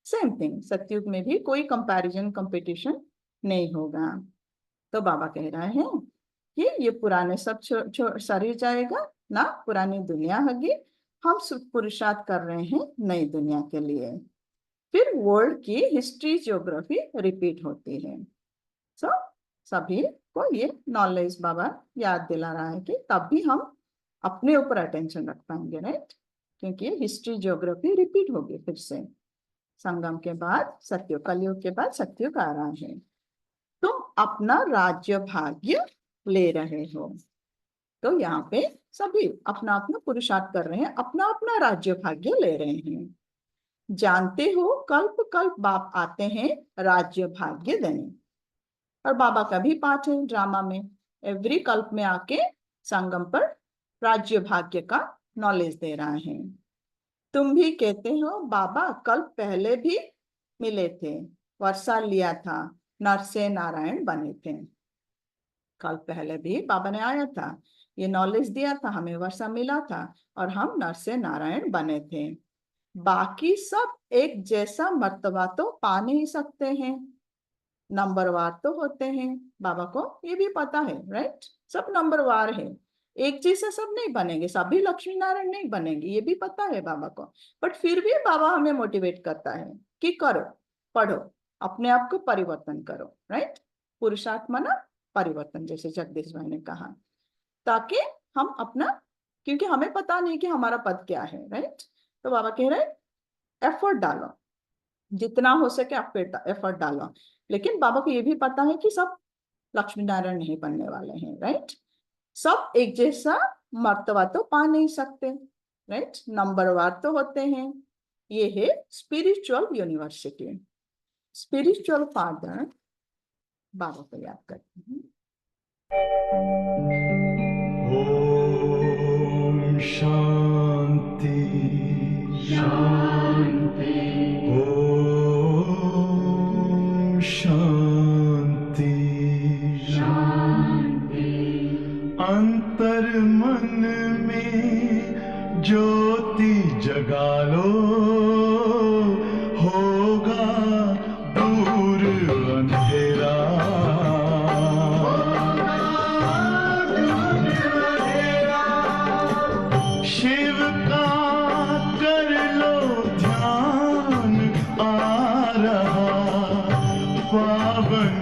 सेम थिंग सतयुग में भी कोई कंपैरिजन कंपटीशन नहीं होगा। तो बाबा कह रहे हैं कि ये पुराने सब शरीर जाएगा, ना पुरानी दुनिया होगी। हम पुरुषार्थ कर रहे हैं नई दुनिया के लिए। फिर वर्ल्ड की हिस्ट्री ज्योग्राफी रिपीट होती है। सो सभी को ये नॉलेज बाबा याद दिला रहा है कि तब भी हम अपने ऊपर अटेंशन रख पाएंगे, राइट। क्योंकि हिस्ट्री ज्योग्राफी रिपीट होगी फिर से। संगम के बाद सतयुग, कलयुग के बाद सतयुग आ रहा है। तुम अपना राज्य भाग्य ले रहे हो। तो यहाँ पे सभी अपना अपना पुरुषार्थ कर रहे हैं, अपना अपना राज्य भाग्य ले रहे हैं। जानते हो कल्प कल्प बाप आते हैं राज्य भाग्य देने। और बाबा का भी पाठ है ड्रामा में, एवरी कल्प में आके संगम पर राज्य भाग्य का नॉलेज दे रहा है। तुम भी कहते हो बाबा कल्प पहले भी मिले थे, वर्षा लिया था, नर से नारायण बने थे। कल पहले भी बाबा ने आया था, ये नॉलेज दिया था, हमें वर्षा मिला था और हम नर से नारायण बने थे। बाकी सब एक जैसा मर्तबा तो पा नहीं सकते हैं, नंबरवार तो होते हैं। बाबा को ये भी पता है, राइट। सब नंबरवार है, एक जैसे सब नहीं बनेंगे, सभी लक्ष्मी नारायण नहीं बनेंगे, ये भी पता है बाबा को। बट फिर भी बाबा हमें मोटिवेट करता है कि करो, पढ़ो, अपने आप को परिवर्तन करो, राइट। पुरुषार्थ माना परिवर्तन, जैसे जगदीश भाई ने कहा, ताकि हम अपना, क्योंकि हमें पता नहीं कि हमारा पद क्या है, राइट। तो बाबा कह रहे एफर्ट डालो, जितना हो सके एफर्ट डालो। लेकिन बाबा को ये भी पता है कि सब लक्ष्मी नारायण नहीं बनने वाले हैं, राइट। सब एक जैसा मर्तबा तो पा नहीं सकते, राइट, नंबरवार तो होते हैं। ये है स्पिरिचुअल यूनिवर्सिटी। स्पिरिचुअल फादर बाबा को याद करते हैं। ओम शांति शांति, ओम शांति शांति। अंतर मन में ज्योति जगा लो, होगा दूर अंधेरा। शिव का कर लो ध्यान, आ रहा पावन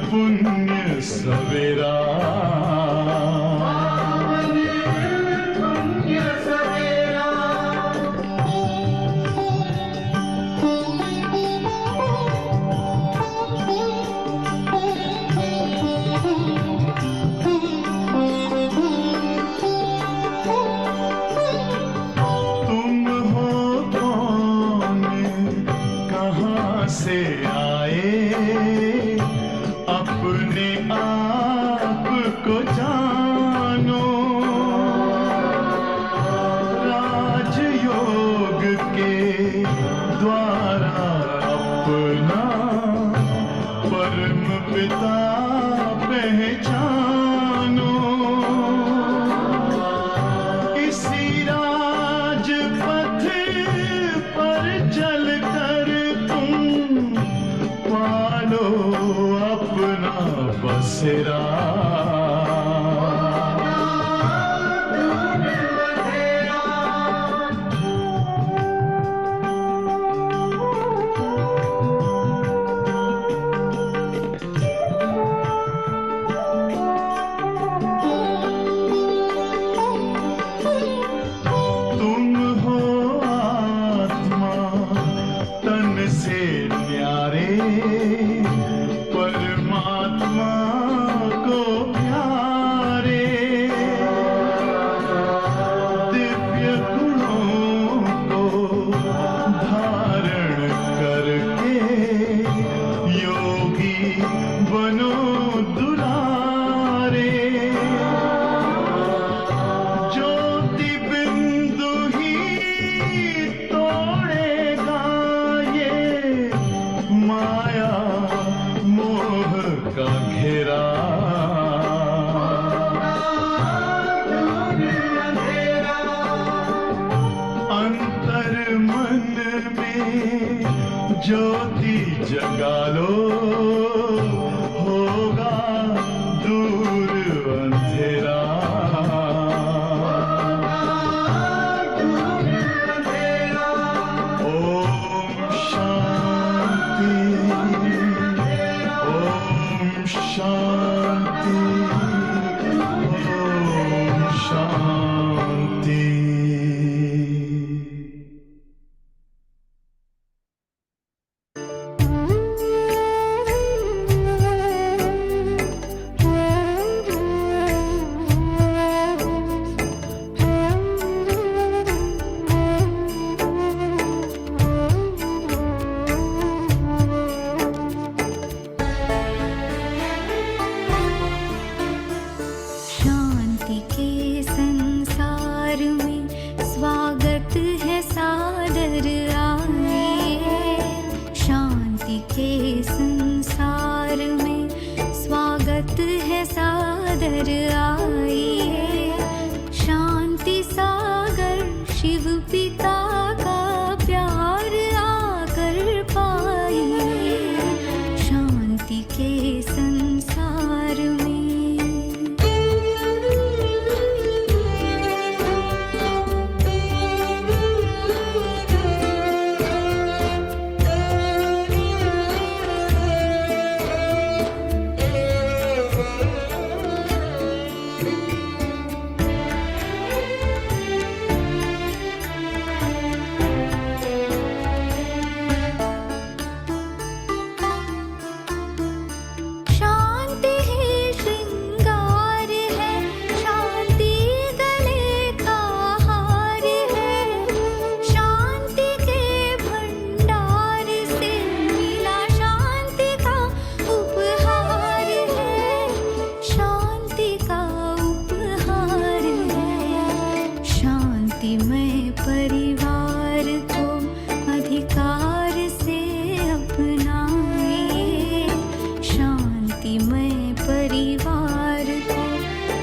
पुण्य सवेरा। से आए अपने आप को जानो, राजयोग के द्वारा अपना परम पिता पहचानो। इसी राजपथ पर चलकर पालो अपना बसेरा। तुम हो आत्मा तन से न्यारे, परमात्मा को प्यारे। दिव्य गुणों को धारण करके योगी बनो दुलारे। ज्योति बिंदु ही तोड़ेगा ये माया मोह का घेरा। अंतर मन में ज्योति जगा लो, होगा दूर अंधेरा। ओम शांति, ओम शांति, ओम शांति। शांति के संसार में स्वागत है सादर आइए। शांति के संसार में स्वागत है सादर आइए। शांति सागर शिव पिता का प्यार आकर पाइए। शांति के संसार में परिवार को अधिकार से अपनाए, शांतिमय परिवार को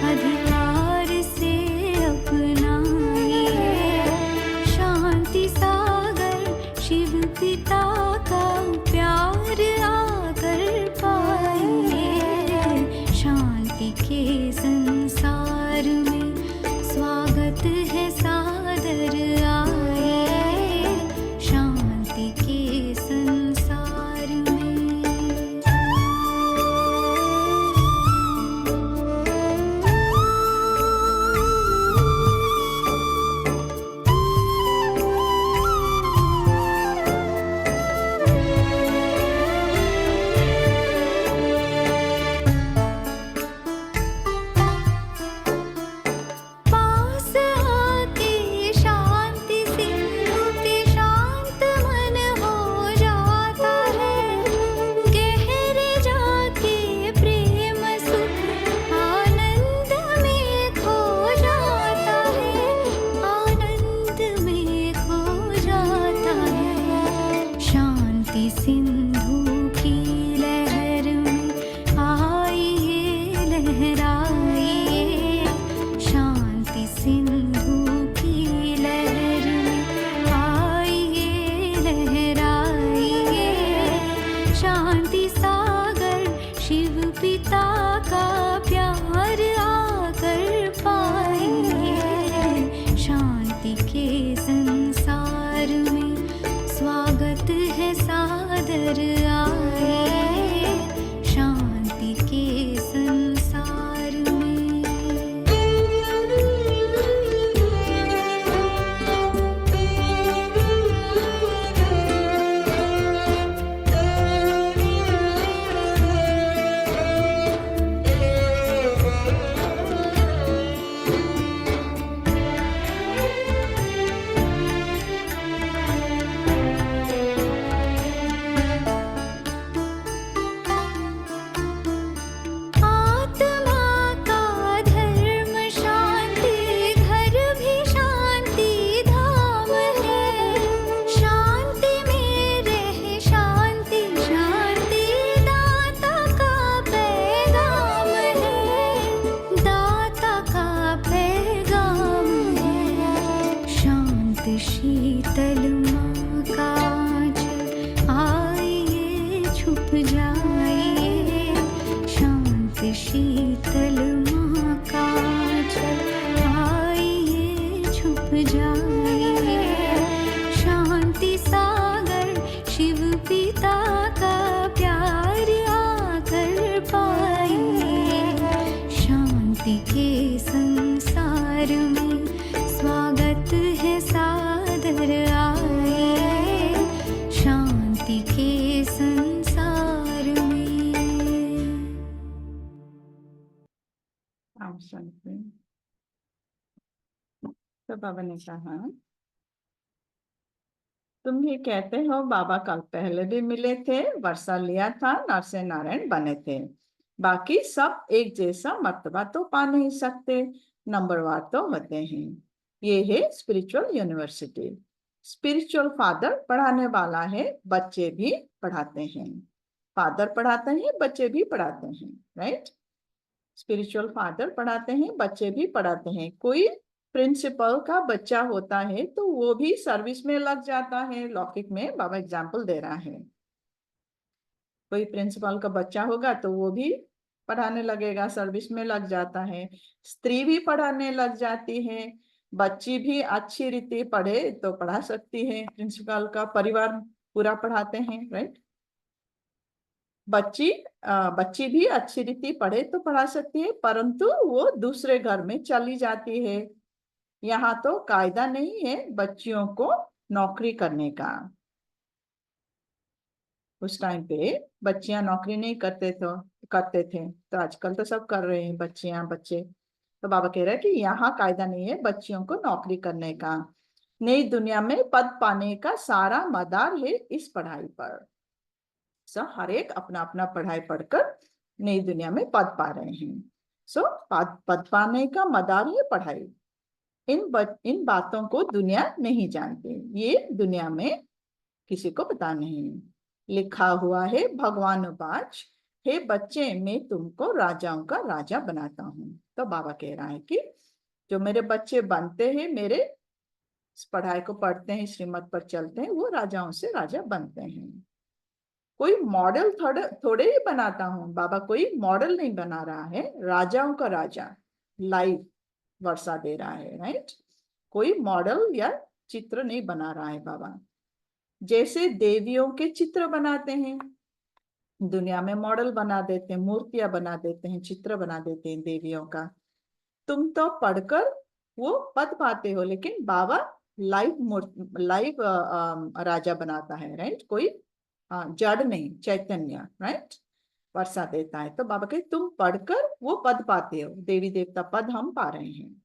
अधिकार से अपनाए। शांति सागर शिव पिता का प्यार आकर पाइए, शांति के संसार में स्वागत है सादर आइए, शांति के संसार में। पास आके शांति सिंधु के शांत मन हो जाता है, गहरे जाके प्रेम सुख आनंद में खो जाता है, आनंद में खो जाता है। शांति सिंधु की लहर में आइए लहराइए, शांति सिंधु की लहर में आइए लहराइए, शांति सागर शिव पिता का प्यार आकर पाइए, शांति के संसार में स्वागत है सादर आइए, शांति के संसार में। आत्मा का धर्म शांति घर भी शांति धाम है, शांति में रहे शांति शांति दाता का पैगाम है, दाता का पैगाम है। शांत शीतल माँ का आंचल आइए छुप जाइए, शांत शीतल माँ का आंचल आइए छुप जाइए, शांति सागर शिव पिता का प्यार आकर पाइए, शांति के संसार में स्वागत है सादर आइए, शांति के संसार में। आप सुनते हैं। तो बाबा ने कहा, तुम ही कहते हो बाबा कल पहले भी मिले थे, वर्षा लिया था, नरसिंह नारायण बने थे, बाकी सब एक जैसा मर्तबा तो पा नहीं सकते, नंबरवार तो होते हैं। ये है स्पिरिचुअल यूनिवर्सिटी। स्पिरिचुअल फादर पढ़ाने वाला है, बच्चे भी पढ़ाते हैं। फादर पढ़ाते हैं, बच्चे भी पढ़ाते हैं, राइट। स्पिरिचुअल फादर पढ़ाते हैं, बच्चे भी पढ़ाते हैं। कोई प्रिंसिपल का बच्चा होता है तो वो भी सर्विस में लग जाता है। लौकिक में बाबा एग्जाम्पल दे रहा है, कोई प्रिंसिपल का बच्चा होगा तो वो भी पढ़ाने लगेगा, सर्विस में लग जाता है। स्त्री भी पढ़ाने लग जाती है, बच्ची भी अच्छी रीति पढ़े तो पढ़ा सकती है, प्रिंसिपल का परिवार पूरा पढ़ाते हैं, राइट। बच्ची भी अच्छी रीति पढ़े तो पढ़ा सकती है, परंतु वो दूसरे घर में चली जाती है। यहाँ तो कायदा नहीं है बच्चियों को नौकरी करने का। उस टाइम पे बच्चियां नौकरी नहीं करते थे, तो आजकल तो सब कर रहे हैं, बच्चियां बच्चे। तो बाबा कह रहे हैं कि यहाँ कायदा नहीं है बच्चियों को नौकरी करने का। नई दुनिया में पद पाने का सारा मदार है इस पढ़ाई पर। हर एक अपना अपना पढ़ाई पढ़कर नई दुनिया में पद पा रहे हैं। पद पाने का मदार है पढ़ाई। इन बातों को दुनिया नहीं जानती, ये दुनिया में किसी को पता नहीं। लिखा हुआ है भगवानुवाच, हे बच्चे मैं तुमको राजाओं का राजा बनाता हूँ। तो बाबा कह रहा है कि जो मेरे बच्चे बनते हैं, मेरे इस पढ़ाई को पढ़ते हैं, श्रीमत पर चलते हैं, वो राजाओं से राजा बनते हैं। कोई मॉडल थोड़े ही बनाता हूँ, बाबा कोई मॉडल नहीं बना रहा है, राजाओं का राजा लाइव वर्षा दे रहा है, राइट। कोई मॉडल या चित्र नहीं बना रहा है बाबा। जैसे देवियों के चित्र बनाते हैं, दुनिया में मॉडल बना देते हैं, मूर्तियां बना देते हैं, चित्र बना देते हैं देवियों का। तुम तो पढ़कर वो पद पाते हो, लेकिन बाबा लाइव राजा बनाता है, राइट। कोई जड़ नहीं, चैतन्य, राइट, वर्षा देता है। तो बाबा कहे तुम पढ़कर वो पद पाते हो, देवी देवता पद हम पा रहे हैं।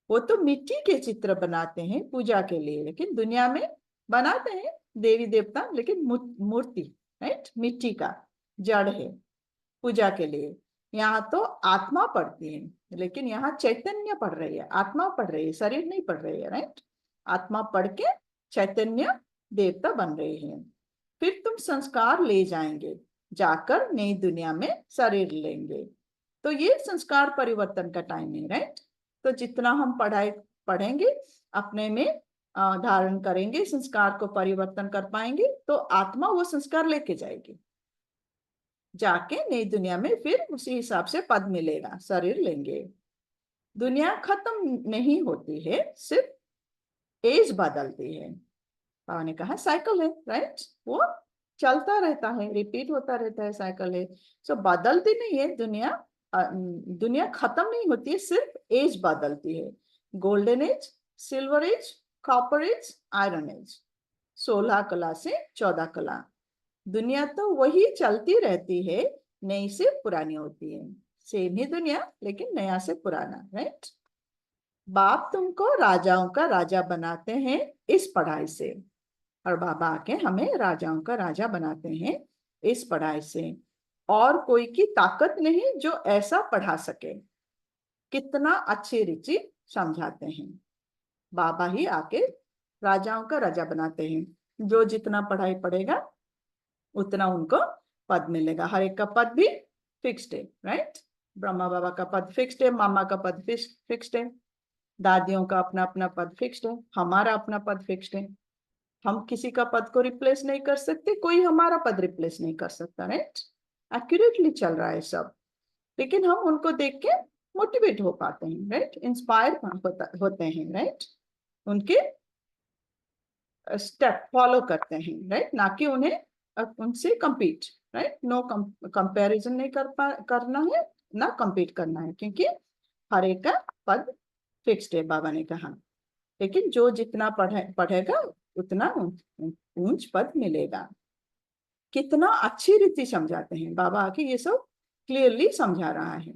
वो तो मिट्टी के चित्र बनाते हैं पूजा के लिए, लेकिन दुनिया में बनाते हैं देवी देवता, लेकिन मूर्ति, राइट, मिट्टी का जड़ है पूजा के लिए। यहाँ तो आत्मा पढ़ती है, लेकिन यहाँ चैतन्य पढ़ रही है, आत्मा पढ़ रही है, शरीर नहीं पढ़ रही है, राइट। आत्मा पढ़ के चैतन्य देवता बन रही है। फिर तुम संस्कार ले जाएंगे, जाकर नई दुनिया में शरीर लेंगे। तो ये संस्कार परिवर्तन का टाइम है, राइट। तो जितना हम पढ़ेंगे, अपने में धारण करेंगे, संस्कार को परिवर्तन कर पाएंगे, तो आत्मा वो संस्कार लेके जाएगी, जाके नई दुनिया में फिर उसी हिसाब से पद मिलेगा, शरीर लेंगे। दुनिया खत्म नहीं होती है, सिर्फ एज बदलती है। बाबा ने कहा साइकिल है, राइट, वो चलता रहता है, रिपीट होता रहता है, साइकिल है। सो बदलती नहीं है दुनिया, दुनिया खत्म नहीं होती है, सिर्फ एज बदलती है। Golden age, silver age, copper age, iron age, 16 कला से 14 कला। दुनिया तो वही चलती रहती है, नई से पुरानी होती है। सेम ही दुनिया, लेकिन नया से पुराना, राइट। बाप तुमको राजाओं का राजा बनाते हैं इस पढ़ाई से, और बाबा आके हमें राजाओं का राजा बनाते हैं इस पढ़ाई से। और कोई की ताकत नहीं जो ऐसा पढ़ा सके। कितना अच्छी रीति समझाते हैं, बाबा ही आके राजाओं का राजा बनाते हैं। जो जितना पढ़ाई पढ़ेगा उतना उनको पद मिलेगा। हर एक का पद भी फिक्स्ड है, राइट। ब्रह्मा बाबा का पद फिक्स्ड है, मामा का पद फिक्स्ड है, दादियों का अपना अपना पद फिक्स्ड है, हमारा अपना पद फिक्स्ड है। हम किसी का पद को रिप्लेस नहीं कर सकते, कोई हमारा पद रिप्लेस नहीं कर सकता, राइट। एक्यूरेटली चल रहा है सब, लेकिन हम उनको देख के मोटिवेट हो पाते हैं, राइट, इंस्पायर होते हैं, राइट। उनके स्टेप फॉलो करते हैं, राइट, ना कि उन्हें उनसे compete, राइट। नो कंपैरिजन नहीं करना है, ना compete करना है, क्योंकि हर एक का पद फिक्स्ड है, बाबा ने कहा। लेकिन जो जितना पढ़ेगा उतना ऊंच पद मिलेगा। कितना अच्छी रीति समझाते हैं बाबा आके, ये सब क्लियरली समझा रहा है।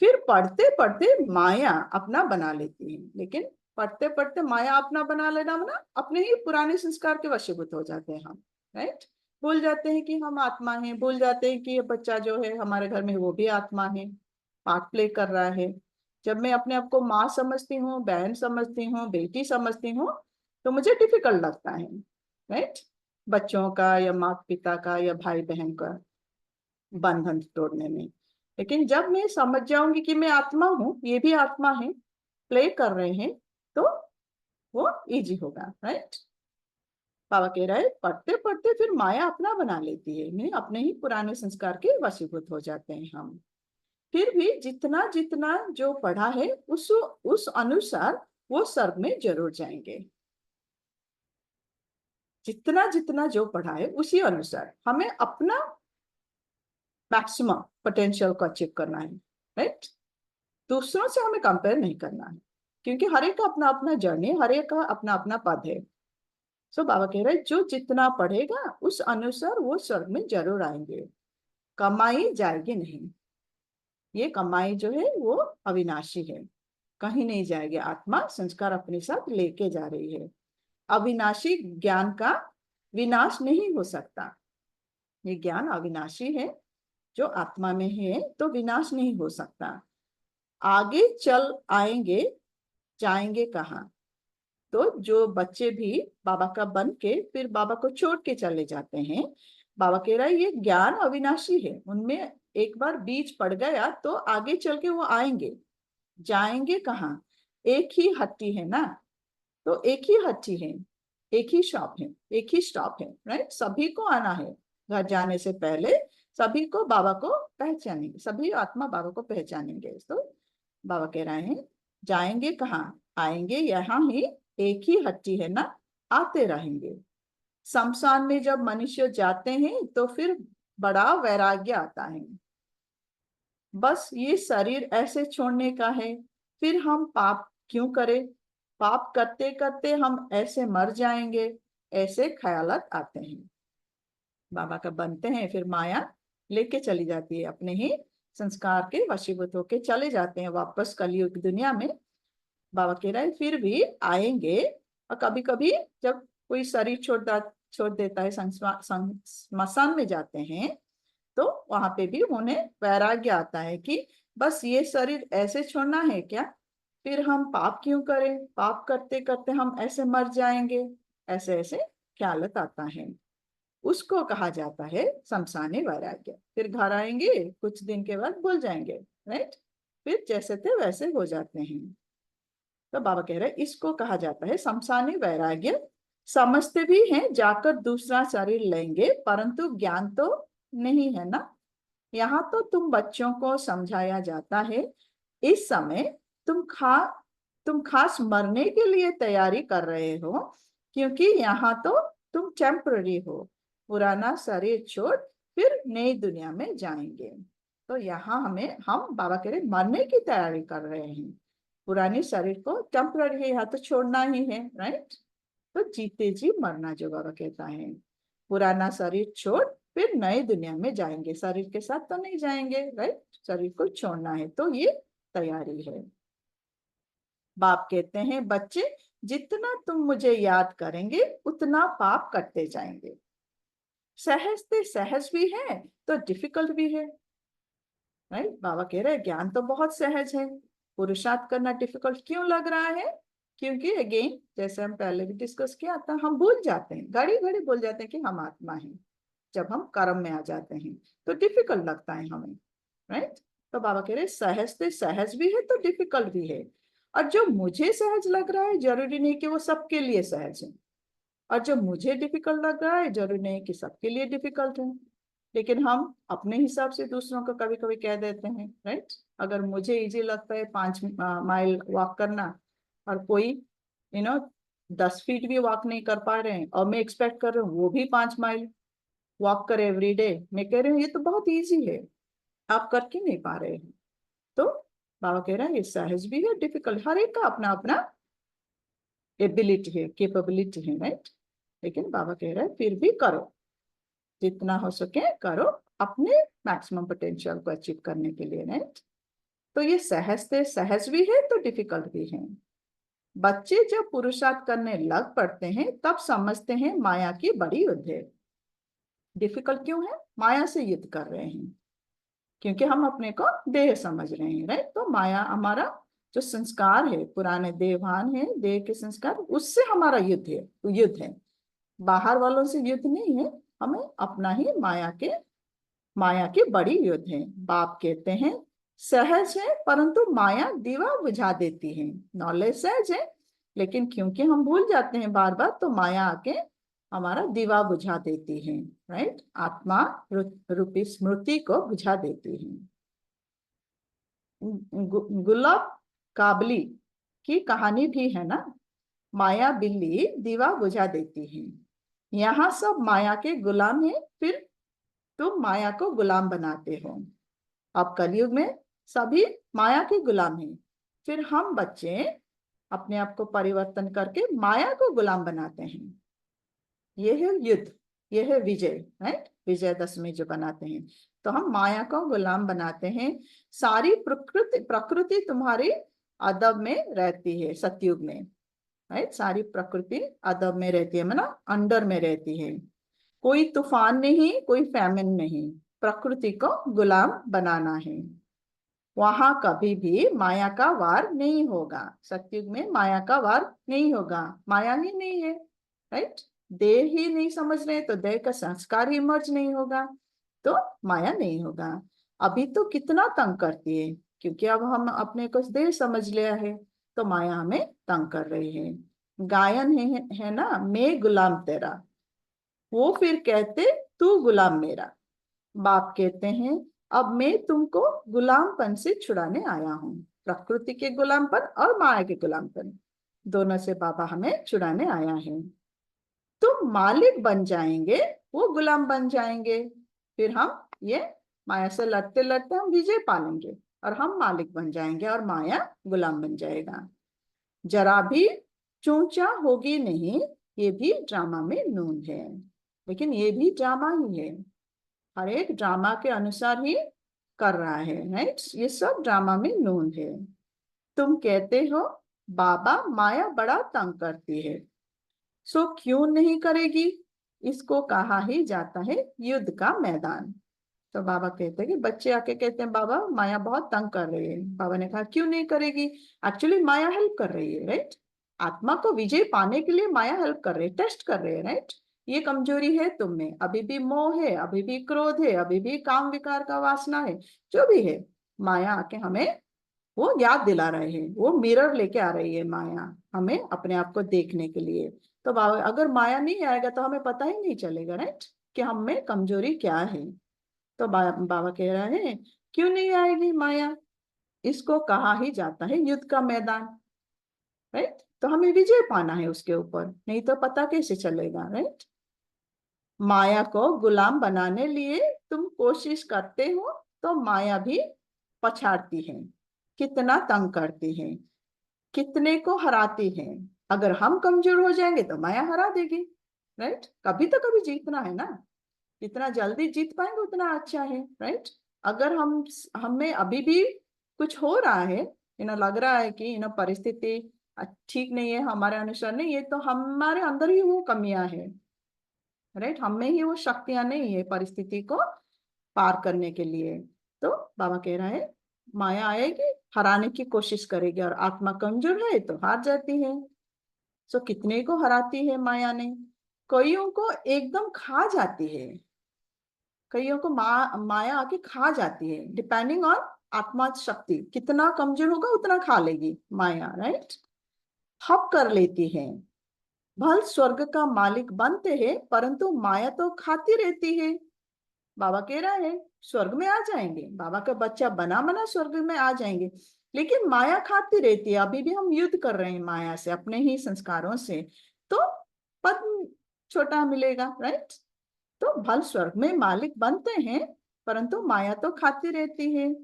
फिर पढ़ते पढ़ते माया अपना बना लेती है, लेकिन पढ़ते पढ़ते माया अपना बना लेना ना, अपने ही पुराने संस्कार के वशीभूत हो जाते हैं हम, राइट। भूल जाते हैं कि हम आत्मा हैं, भूल जाते हैं कि ये बच्चा जो है हमारे घर में वो भी आत्मा है, पार्ट प्ले कर रहा है। जब मैं अपने आप को माँ समझती हूँ, बहन समझती हूँ, बेटी समझती हूँ, तो मुझे डिफिकल्ट लगता है, राइट, बच्चों का या माता पिता का या भाई बहन का बंधन तोड़ने में। लेकिन जब मैं समझ जाऊंगी कि मैं आत्मा हूँ, ये भी आत्मा है, प्ले कर रहे हैं, तो वो इजी होगा, राइट। बाबा कह रहा है पढ़ते पढ़ते फिर माया अपना बना लेती है, नहीं अपने ही पुराने संस्कार के वशीभूत हो जाते हैं हम। फिर भी जितना जितना जो पढ़ा है उस अनुसार वो स्वर्ग में जरूर जाएंगे। जितना जितना जो पढ़ा है उसी अनुसार हमें अपना मैक्सिमम पोटेंशियल को अचीव करना है, राइट। दूसरों से हमें कंपेयर नहीं करना है, क्योंकि हर एक का अपना अपना जर्नी, हर एक का अपना अपना पद है। सो बाबा कह रहे हैं जो जितना पढ़ेगा उस अनुसार वो स्वर्ग में जरूर आएंगे, कमाई जाएगी नहीं। ये कमाई जो है वो अविनाशी है, कहीं नहीं जाएगी। आत्मा संस्कार अपने साथ लेके जा रही है। अविनाशी ज्ञान का विनाश नहीं हो सकता। ये ज्ञान अविनाशी है जो आत्मा में है, तो विनाश नहीं हो सकता। आगे चल आएंगे जाएंगे कहाँ? तो जो बच्चे भी बाबा का बन के फिर बाबा को छोड़ के चले जाते हैं, बाबा कह रहा है ये ज्ञान अविनाशी है, उनमें एक बार बीज पड़ गया तो आगे चल के वो आएंगे। जाएंगे कहाँ? एक ही हट्टी है ना, तो एक ही हट्टी है, एक ही शॉप है, एक ही स्टॉप है, राइट? सभी को आना है, घर जाने से पहले सभी को बाबा को पहचानेंगे, सभी आत्मा बाबा को पहचानेंगे। तो बाबा कह रहे हैं जाएंगे कहाँ? आएंगे यहाँ ही, एक ही हट्टी है ना, आते रहेंगे। शमशान में जब मनुष्य जाते हैं तो फिर बड़ा वैराग्य आता है, बस ये शरीर ऐसे छोड़ने का है, फिर हम पाप क्यों करें? पाप करते करते हम ऐसे मर जाएंगे, ऐसे ख्यालात आते हैं। बाबा का बनते हैं, फिर माया लेके चली जाती है, अपने ही संस्कार के वशीभूत होके चले जाते हैं वापस कलयुग दुनिया में। बाबा कह रहा है फिर भी आएंगे, और कभी कभी जब कोई शरीर छोड़ देता है, श्मशान में जाते हैं, तो वहां पे भी उन्हें वैराग्य आता है कि बस ये शरीर ऐसे छोड़ना है क्या? फिर हम पाप क्यों करें? पाप करते करते हम ऐसे मर जाएंगे, ऐसे ऐसे ख्यालत आता है। उसको कहा जाता है शमशानी वैराग्य। फिर घर आएंगे, कुछ दिन के बाद भूल जाएंगे, राइट? फिर जैसे थे वैसे हो जाते हैं। तो बाबा कह रहे हैं इसको कहा जाता है शमशानी वैराग्य। समझते भी हैं जाकर दूसरा शरीर लेंगे, परंतु ज्ञान तो नहीं है ना। यहाँ तो तुम बच्चों को समझाया जाता है, इस समय तुम खास मरने के लिए तैयारी कर रहे हो, क्योंकि यहाँ तो तुम टेम्पररी हो, पुराना शरीर छोड़ फिर नई दुनिया में जाएंगे। तो यहाँ हम बाबा कह रहे मरने की तैयारी कर रहे हैं, पुराने शरीर को टेम्पररी है, यहाँ तो छोड़ना ही है, राइट? तो जीते जी मरना जो बाबा कहता है, पुराना शरीर छोड़ फिर नए दुनिया में जाएंगे, शरीर के साथ तो नहीं जाएंगे, राइट? शरीर को छोड़ना है, तो ये तैयारी है। बाप कहते हैं बच्चे जितना तुम मुझे याद करेंगे उतना पाप करते जाएंगे। सहज भी है तो डिफिकल्ट भी है, राइट? बाबा कह रहे हैं ज्ञान तो बहुत सहज है, पुरुषार्थ करना डिफिकल्ट क्यों लग रहा है? क्योंकि अगेन जैसे हम पहले भी डिस्कस किया था, हम भूल जाते हैं, घड़ी घड़ी भूल जाते हैं कि हम आत्मा हैं। जब हम कर्म में आ जाते हैं तो डिफिकल्ट लगता है हमें, राइट? तो बाबा कह रहे सहज भी है तो डिफिकल्ट भी है। और जो मुझे सहज लग रहा है जरूरी नहीं कि वो सबके लिए सहज है, और जो मुझे डिफिकल्ट लग रहा है जरूरी नहीं कि सबके लिए डिफिकल्ट है। लेकिन हम अपने हिसाब से दूसरों को कभी कभी कह देते हैं, राइट? अगर मुझे इजी लगता है 5 माइल वॉक करना, और कोई 10 फीट भी वॉक नहीं कर पा रहे हैं, और मैं एक्सपेक्ट कर रहा हूँ वो भी 5 माइल वॉक करे एवरी डे, मैं कह रही हूँ ये तो बहुत इजी है, आप करके नहीं पा रहे हैं। तो बाबा कह रहा है ये सहज भी है, डिफिकल्ट, हर एक का अपना अपना एबिलिटी है, कैपेबिलिटी है, राइट? लेकिन बाबा कह रहा है फिर भी करो, जितना हो सके करो, अपने मैक्सिमम पोटेंशियल को अचीव करने के लिए, राइट? तो ये सहज भी है तो डिफिकल्ट भी है। बच्चे जब पुरुषार्थ करने लग पड़ते हैं तब समझते हैं माया की बड़ी युद्ध है। डिफिकल्ट क्यों है? माया से युद्ध कर रहे हैं, क्योंकि हम अपने को देह समझ रहे हैं, राइट? तो माया हमारा जो संस्कार है, पुराने देहभान है, देह के संस्कार, उससे हमारा युद्ध है, बाहर वालों से युद्ध नहीं है, हमें अपना ही माया की बड़ी युद्ध है। बाप कहते हैं सहज है परंतु माया दीवा बुझा देती है। नॉलेज सहज है लेकिन क्योंकि हम भूल जाते हैं बार बार, तो माया आके हमारा दीवा बुझा देती है, राइट? आत्मा रूपी स्मृति को बुझा देती है। गुलाब काबली की कहानी भी है ना, माया बिल्ली दीवा बुझा देती है। यहाँ सब माया के गुलाम है, फिर तुम माया को गुलाम बनाते हो। अब कलयुग में सभी माया के गुलाम हैं, फिर हम बच्चे अपने आप को परिवर्तन करके माया को गुलाम बनाते हैं। ये है युद्ध, ये है विजय, राइट? विजयदशमी जो बनाते हैं, तो हम माया को गुलाम बनाते हैं। सारी प्रकृति तुम्हारी अदब में रहती है सतयुग में, राइट? सारी प्रकृति अदब में रहती है, मतलब अंडर में रहती है। कोई तूफान नहीं, कोई फैमिन नहीं, प्रकृति को गुलाम बनाना है। वहां कभी भी माया का वार नहीं होगा। सतयुग में माया का वार नहीं होगा, माया ही नहीं है, राइट। देह ही नहीं समझ रहे तो देह का संस्कार ही मर्ज नहीं होगा, तो माया नहीं होगा। अभी तो कितना तंग करती है, क्योंकि अब हम अपने को देह समझ लिया है, तो माया हमें तंग कर रही है। गायन है ना, मैं गुलाम तेरा, वो फिर कहते तू गुलाम मेरा। बाप कहते हैं अब मैं तुमको गुलामपन से छुड़ाने आया हूँ। प्रकृति के गुलामपन और माया के गुलामपन दोनों से बाबा हमें छुड़ाने आया है। तुम मालिक बन जाएंगे, वो गुलाम बन जाएंगे, फिर हम ये माया से लड़ते लड़ते हम विजय पालेंगे और हम मालिक बन जाएंगे और माया गुलाम बन जाएगा। जरा भी चूचा होगी नहीं, ये भी ड्रामा में नून है। लेकिन ये भी ड्रामा ही है, हर एक ड्रामा के अनुसार ही कर रहा है, राइट। ये सब ड्रामा में नून है। तुम कहते हो बाबा माया बड़ा तंग करती है, सो क्यों नहीं करेगी, इसको कहा ही जाता है युद्ध का मैदान। तो बाबा कहते हैं कि बच्चे आके कहते हैं बाबा माया बहुत तंग कर रही है। बाबा ने कहा क्यों नहीं करेगी, एक्चुअली माया हेल्प कर रही है, राइट। आत्मा को विजय पाने के लिए माया हेल्प कर रही है, टेस्ट कर रही है, राइट। ये कमजोरी है तुम में, अभी भी मोह है, अभी भी क्रोध है, अभी भी काम विकार का वासना है, जो भी है माया आके हमें वो याद दिला रहे हैं, वो मिरर लेके आ रही है माया हमें अपने आप को देखने के लिए। तो बाबा अगर माया नहीं आएगा तो हमें पता ही नहीं चलेगा, राइट, कि हम में कमजोरी क्या है। तो बाबा कह रहे हैं क्यों नहीं आएगी माया, इसको कहा ही जाता है युद्ध का मैदान, राइट। तो हमें विजय पाना है उसके ऊपर, नहीं तो पता कैसे चलेगा, राइट। माया को गुलाम बनाने लिए तुम कोशिश करते हो तो माया भी पछाड़ती है, कितना तंग करती है, कितने को हराती है। अगर हम कमजोर हो जाएंगे तो माया हरा देगी, राइट। कभी तो कभी जीतना है ना, जितना जल्दी जीत पाएंगे उतना अच्छा है, राइट। अगर हमें अभी भी कुछ हो रहा है, लग रहा है कि परिस्थिति ठीक नहीं है, हमारे अनुसार नहीं है, तो हमारे अंदर ही वो कमियां है, राइट। हमें ही वो शक्तियां नहीं है परिस्थिति को पार करने के लिए। तो बाबा कह रहा है माया आएगी, हराने की कोशिश करेगी, और आत्मा कमजोर है तो हार जाती है। सो कितने को हराती है माया ने, कईयों को एकदम खा जाती है, कईयों को माया आके खा जाती है, डिपेंडिंग ऑन आत्मा शक्ति, कितना कमजोर होगा उतना खा लेगी माया, राइट। हप कर लेती है। भल स्वर्ग का मालिक बनते हैं परंतु माया तो खाती रहती है। बाबा कह रहा है स्वर्ग में आ जाएंगे, बाबा का बच्चा बना स्वर्ग में आ जाएंगे, लेकिन माया खाती रहती है। अभी भी हम युद्ध कर रहे हैं माया से, अपने ही संस्कारों से, तो पद छोटा मिलेगा, राइट। तो भल स्वर्ग में मालिक बनते हैं परंतु माया तो खाती रहती है।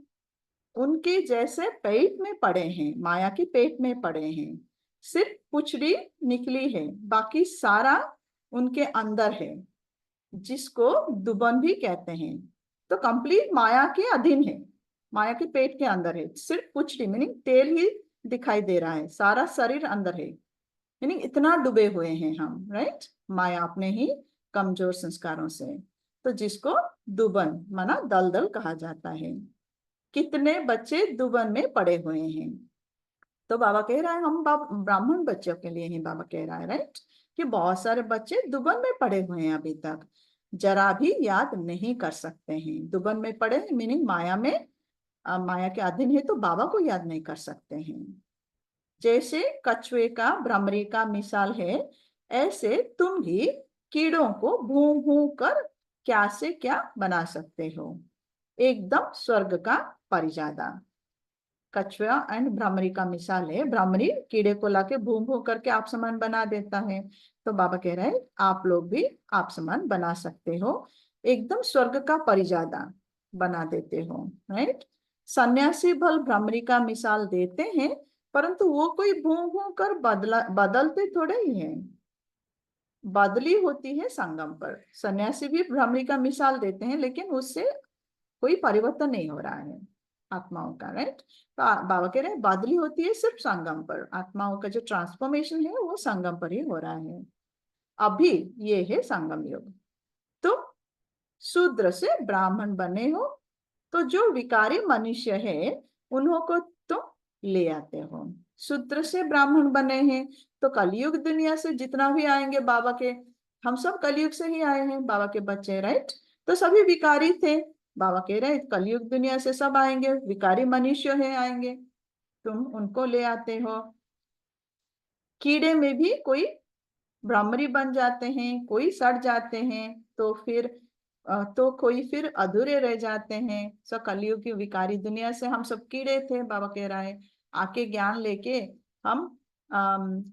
उनके जैसे पेट में पड़े हैं, माया के पेट में पड़े हैं, सिर्फ पुछड़ी निकली है, बाकी सारा उनके अंदर है, जिसको दुबन भी कहते हैं। तो कंप्लीट माया के अधीन है, माया के पेट के अंदर है, सिर्फ पुछड़ी मीनिंग तेल ही दिखाई दे रहा है, सारा शरीर अंदर है, मीनिंग इतना डूबे हुए हैं हम, राइट, माया अपने ही कमजोर संस्कारों से। तो जिसको दुबन माना दलदल कहा जाता है। कितने बच्चे दुबन में पड़े हुए हैं। तो बाबा कह रहा है हम ब्राह्मण बच्चों के लिए ही बाबा कह रहा है, राइट, कि बहुत सारे बच्चे दुबन में पड़े हुए हैं, अभी तक जरा भी याद नहीं कर सकते हैं। दुबन में पड़े मीनिंग माया में, माया के अधीन है, तो बाबा को याद नहीं कर सकते हैं। जैसे कछुए का भ्रमरी का मिसाल है, ऐसे तुम भी कीड़ों को भूं भूं कर क्या से क्या बना सकते हो, एकदम स्वर्ग का परिजादा। कछुआ एंड भ्रमरी का मिसाल है, भ्रमरी कीड़े को लाके भूं भूं करके आप समान बना देता है, तो बाबा कह रहे हैं आप लोग भी आप समान बना सकते हो, एकदम स्वर्ग का परिजादा बना देते हो, राइट। सन्यासी भल भ्रमरी का मिसाल देते हैं परंतु वो कोई भूं भूं कर बदलते थोड़े ही हैं, बदली होती है संगम पर। सन्यासी भी भ्रमरी का मिसाल देते हैं लेकिन उससे कोई परिवर्तन नहीं हो रहा है आत्माओं का, राइट। तो बाबा कह रहे हैं बदली होती है सिर्फ संगम पर, आत्माओं का जो ट्रांसफॉर्मेशन है वो संगम पर ही हो रहा है। अभी ये है संगम युग। तो शूद्र से ब्राह्मण बने हो, तो जो विकारी मनुष्य है उन्हों को तुम ले आते हो। शूद्र से ब्राह्मण बने हैं, तो कलयुग दुनिया से जितना भी आएंगे बाबा के, हम सब कलयुग से ही आए हैं, बाबा के बच्चे, राइट। तो सभी विकारी थे, बाबा कह रहे हैं कलयुग दुनिया से सब आएंगे, विकारी मनुष्य है आएंगे, तुम उनको ले आते हो। कीड़े में भी कोई ब्राह्मणी बन जाते हैं, कोई सड़ जाते हैं, तो फिर तो कोई फिर अधूरे रह जाते हैं। सो कलयुग की विकारी दुनिया से हम सब कीड़े थे, बाबा कह रहा है। आके ज्ञान लेके हम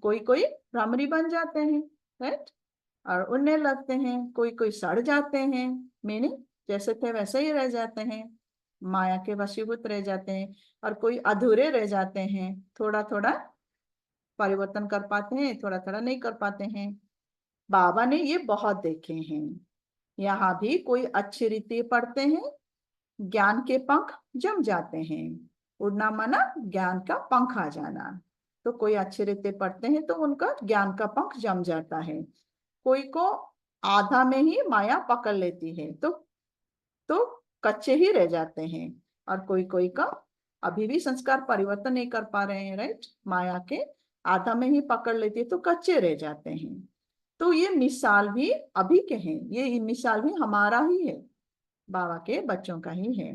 कोई कोई ब्राह्मणी बन जाते हैं, राइट, और उड़ने लगते हैं। कोई कोई सड़ जाते हैं, मीनिंग जैसे थे वैसे ही रह जाते हैं, माया के वशीभूत रह जाते हैं। और कोई अधूरे रह जाते हैं, थोड़ा थोड़ा परिवर्तन कर पाते हैं, थोड़ा थोड़ा नहीं कर पाते हैं। बाबा ने ये बहुत देखे हैं। यहाँ भी कोई अच्छी रीति पढ़ते हैं, ज्ञान के पंख जम जाते हैं। उड़ना माना ज्ञान का पंख आ जाना। तो कोई अच्छी रीति पढ़ते हैं तो उनका ज्ञान का पंख जम जाता है। कोई को आधा में ही माया पकड़ लेती है, तो कच्चे ही रह जाते हैं। और कोई कोई का अभी भी संस्कार परिवर्तन नहीं कर पा रहे हैं, राइट, माया के आधा में ही पकड़ लेती है तो कच्चे रह जाते हैं। तो ये मिसाल भी अभी के हैं, ये मिसाल भी हमारा ही है, बाबा के बच्चों का ही है।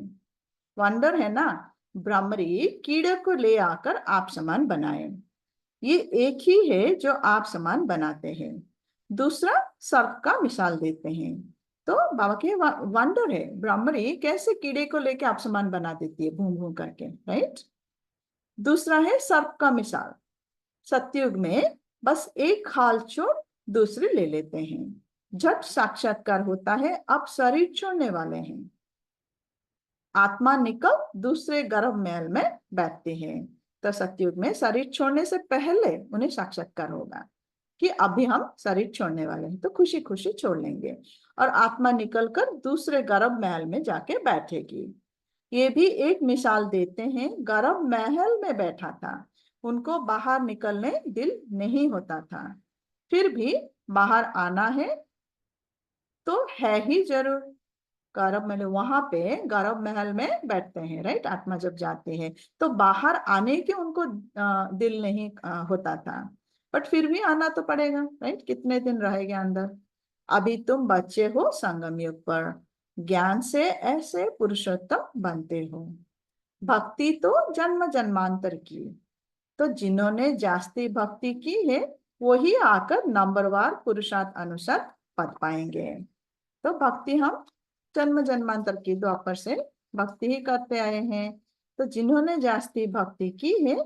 वंडर है ना, ब्राह्मणी कीड़े को ले आकर आप समान बनाए। ये एक ही है जो आप समान बनाते हैं। दूसरा सर्प का मिसाल देते हैं। तो बाबा के वंडर है, ब्राह्मणी कैसे कीड़े को लेके आप समान बना देती है घूम घूम करके, राइट। दूसरा है सर्प का मिसाल। सतयुग में बस एक खाल छोड़ दूसरे ले लेते हैं, झट साक्षात्कार होता है, अब शरीर छोड़ने वाले हैं। आत्मा निकल दूसरे गर्भ महल में बैठते हैं। तो सतयुग में शरीर छोड़ने से पहले उन्हें साक्षात्कार होगा कि अभी हम शरीर छोड़ने वाले हैं, तो खुशी खुशी छोड़ लेंगे। और आत्मा निकलकर दूसरे गर्भ महल में जाके बैठेगी। ये भी एक मिसाल देते हैं, गर्भ महल में बैठा था, उनको बाहर निकलने दिल नहीं होता था, फिर भी बाहर आना है तो है ही जरूर। गर्भ महल, वहां पे गर्भ महल में बैठते हैं, राइट। आत्मा जब जाते हैं तो बाहर आने के उनको दिल नहीं होता था, बट फिर भी आना तो पड़ेगा, राइट। कितने दिन रहेंगे अंदर। अभी तुम बच्चे हो संगम युग पर, ज्ञान से ऐसे पुरुषोत्तम बनते हो। भक्ति तो जन्म जन्मांतर की, तो जिन्होंने जास्ती भक्ति की है वही आकर नंबरवार पुरुषार्थ अनुसार पद पाएंगे। तो भक्ति हम जन्म जन्मांतर की द्वापर से भक्ति ही करते आए हैं। तो जिन्होंने जास्ती भक्ति की है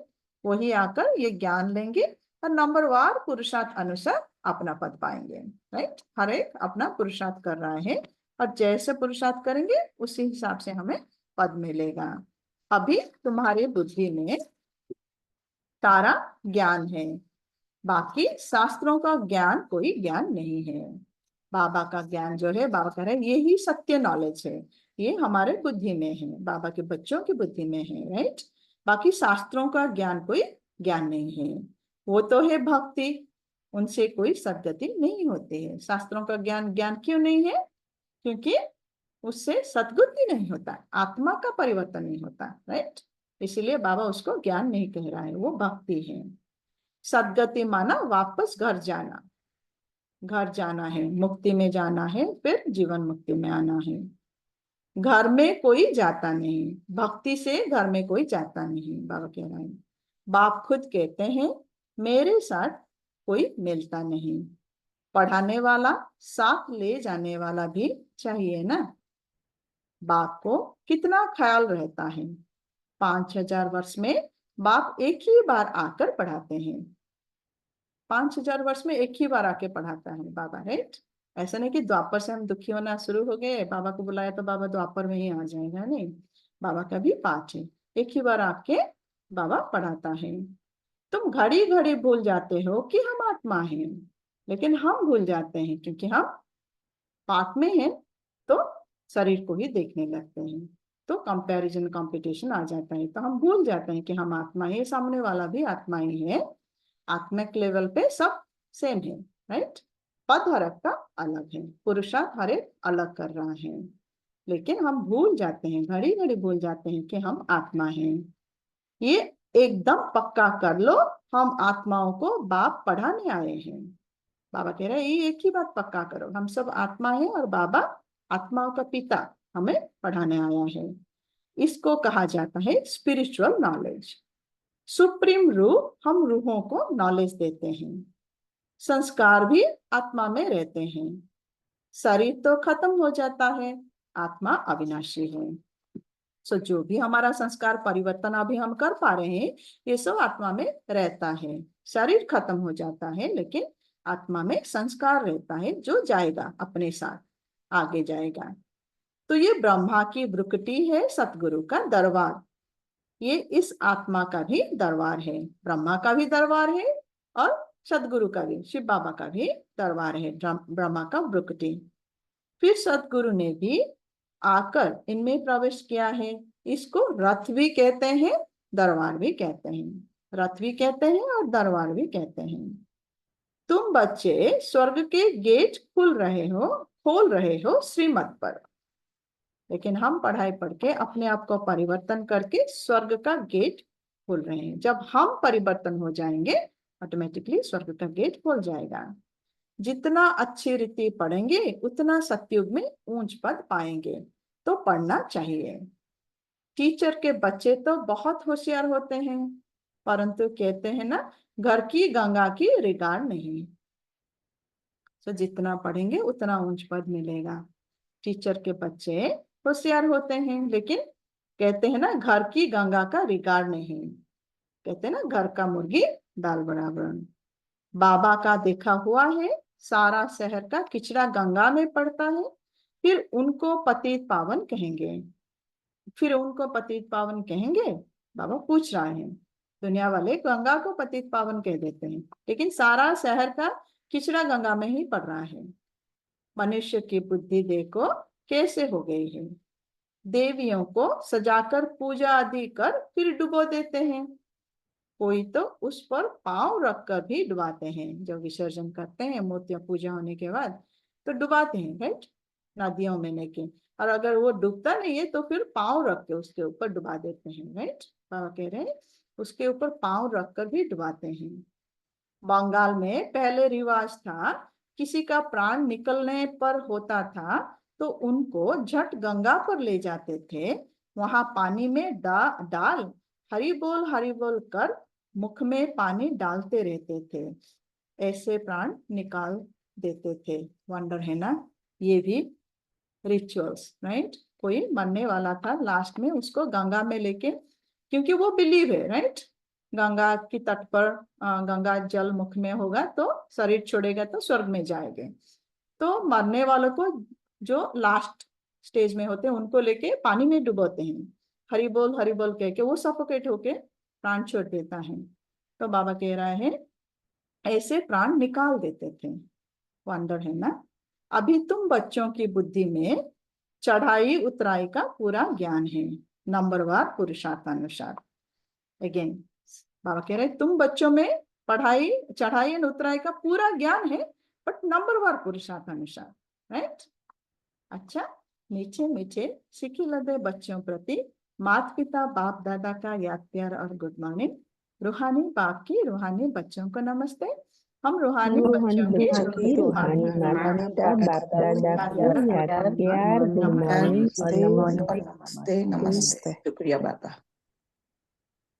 वही आकर ये ज्ञान लेंगे और नंबरवार पुरुषार्थ अनुसार अपना पद पाएंगे, राइट। हर एक अपना पुरुषार्थ कर रहा है और जैसे पुरुषार्थ करेंगे उसी हिसाब से हमें पद मिलेगा। अभी तुम्हारी बुद्धि में सारा ज्ञान है, बाकी शास्त्रों का ज्ञान कोई ज्ञान नहीं है। बाबा का ज्ञान जो है, बाबा कह रहे हैं यही सत्य नॉलेज है, ये हमारे बुद्धि में है, बाबा के बच्चों की बुद्धि में है, राइट। बाकी शास्त्रों का ज्ञान कोई ज्ञान नहीं है। वो तो है भक्ति, उनसे कोई सद्गति नहीं होती है। शास्त्रों का ज्ञान क्यों नहीं है? क्योंकि उससे सद्गति नहीं होता, आत्मा का परिवर्तन नहीं होता, राइट। इसीलिए बाबा उसको ज्ञान नहीं कह रहा है, वो भक्ति है। सद्गति माना वापस घर जाना, घर जाना है, मुक्ति में जाना है, फिर जीवन मुक्ति में आना है। घर में कोई जाता नहीं, भक्ति से घर में कोई जाता नहीं, बाबा कह रहे हैं। बाप खुद कहते हैं मेरे साथ कोई मिलता नहीं। पढ़ाने वाला साथ ले जाने वाला भी चाहिए ना। बाप को कितना ख्याल रहता है, 5000 वर्ष में बाप एक ही बार आकर पढ़ाते हैं। 5000 वर्ष में एक ही बार आके पढ़ाता है बाबा, राइट। ऐसा नहीं कि द्वापर से हम दुखी होना शुरू हो गए, बाबा को बुलाया तो बाबा द्वापर में ही आ जाएगा, नहीं। बाबा का भी पाठ है, एक ही बार आके बाबा पढ़ाता है। तुम घड़ी घड़ी भूल जाते हो कि हम आत्मा हैं, लेकिन हम भूल जाते हैं क्योंकि हम पाठ में हैं तो शरीर को ही देखने लगते हैं, तो कंपैरिजन कंपटीशन आ जाता है, तो हम भूल जाते हैं कि हम आत्मा है, सामने वाला भी आत्मा ही है। आत्मिक लेवल पे सब सेम है, राइट। पद हर एक का अलग है, पुरुषार्थ हर एक अलग कर रहा है, लेकिन हम भूल जाते हैं, घड़ी घड़ी भूल जाते हैं कि हम आत्मा हैं। ये एकदम पक्का कर लो, हम आत्माओं को बाप पढ़ाने आए हैं। बाबा कह रहे हैं ये एक ही बात पक्का करो, हम सब आत्मा है और बाबा आत्माओं का पिता हमें पढ़ाने आया है। इसको कहा जाता है स्पिरिचुअल नॉलेज। सुप्रीम रूह हम रूहों को नॉलेज देते हैं। संस्कार भी आत्मा में रहते हैं। शरीर तो खत्म हो जाता है, आत्मा अविनाशी है। सो जो भी हमारा संस्कार परिवर्तन अभी हम कर पा रहे हैं, ये सब आत्मा में रहता है। शरीर खत्म हो जाता है लेकिन आत्मा में संस्कार रहता है जो जाएगा, अपने साथ आगे जाएगा। तो ये ब्रह्मा की ब्रुकटी है, सतगुरु का दरबार। ये इस आत्मा का भी दरबार है, ब्रह्मा का भी दरबार है और सतगुरु का भी, शिव बाबा का भी दरबार है, ब्रह्मा का ब्रुकटी। फिर सतगुरु ने भी आकर इनमें प्रवेश किया है। इसको रथ भी कहते हैं, दरबार भी कहते हैं। रथ भी कहते हैं और दरबार भी कहते हैं। तुम बच्चे स्वर्ग के गेट खोल रहे हो श्रीमत पर। लेकिन हम पढ़ाई पढ़ के अपने आप को परिवर्तन करके स्वर्ग का गेट खोल रहे हैं। जब हम परिवर्तन हो जाएंगे ऑटोमेटिकली स्वर्ग का गेट खोल जाएगा। जितना अच्छी रीति पढ़ेंगे उतना सतयुग में ऊंच पद पाएंगे, तो पढ़ना चाहिए। टीचर के बच्चे तो बहुत होशियार होते हैं, परंतु कहते हैं ना, घर की गंगा की रिगार्ड नहीं। तो जितना पढ़ेंगे उतना ऊंच पद मिलेगा। टीचर के बच्चे होशियार होते हैं लेकिन कहते हैं ना, घर की गंगा का रिगार्ड नहीं। कहते हैं ना, घर का मुर्गी दाल बराबर। बाबा का देखा हुआ है, सारा शहर का किचड़ा गंगा में पड़ता है, फिर उनको पतित पावन कहेंगे। बाबा पूछ रहा है, दुनिया वाले गंगा को पतित पावन कह देते हैं, लेकिन सारा शहर का किचड़ा गंगा में ही पड़ रहा है। मनुष्य की बुद्धि देखो कैसे हो गई है। देवियों को सजाकर पूजा आदि कर फिर डुबो देते हैं। कोई तो उस पर पांव रखकर भी डुबाते हैं। जब विसर्जन करते हैं मूर्तियां पूजा होने के बाद तो डुबाते हैं, राइट, नदियों में लेके। और अगर वो डूबता नहीं है तो फिर पांव रख के उसके ऊपर डुबा देते हैं, राइट। बाबा कह रहे हैं उसके ऊपर पांव रखकर भी डुबाते हैं। बंगाल में पहले रिवाज था, किसी का प्राण निकलने पर होता था तो उनको झट गंगा पर ले जाते थे। वहां पानी में डाल हरि बोल कर मुख में पानी डालते रहते थे, ऐसे प्राण निकाल देते थे। वंडर है ना, ये भी रिचुअल्स, राइट। कोई मरने वाला था, लास्ट में उसको गंगा में लेके, क्योंकि वो बिलीव है, राइट, गंगा की तट पर गंगा जल मुख में होगा तो शरीर छोड़ेगा तो स्वर्ग में जाएंगे। तो मरने वालों को जो लास्ट स्टेज में होते हैं उनको लेके पानी में डुबोते हैं, हरि बोल कह के वो सफोकेट होके प्राण छोड़ देता है। तो बाबा कह रहा है ऐसे प्राण निकाल देते थे। वंडर है ना। अभी तुम बच्चों की बुद्धि में चढ़ाई उतराई का पूरा ज्ञान है, नंबरवार पुरुषार्थानुसार। अगेन बाबा कह रहे तुम बच्चों में पढ़ाई चढ़ाई और उतराई का पूरा ज्ञान है, बट नंबरवार पुरुषार्थानुसार, राइट। अच्छा, मीठे मीठे सीखी लदे बच्चों प्रति माता पिता बाप दादा का याद प्यार और गुड मॉर्निंग। रूहानी बाप की रूहानी बच्चों को नमस्ते। हम रूहानी बच्चों की रूहानी माता पिता बाप दादा को याद प्यार गुड मॉर्निंग और नमस्ते। शुक्रिया बाबा।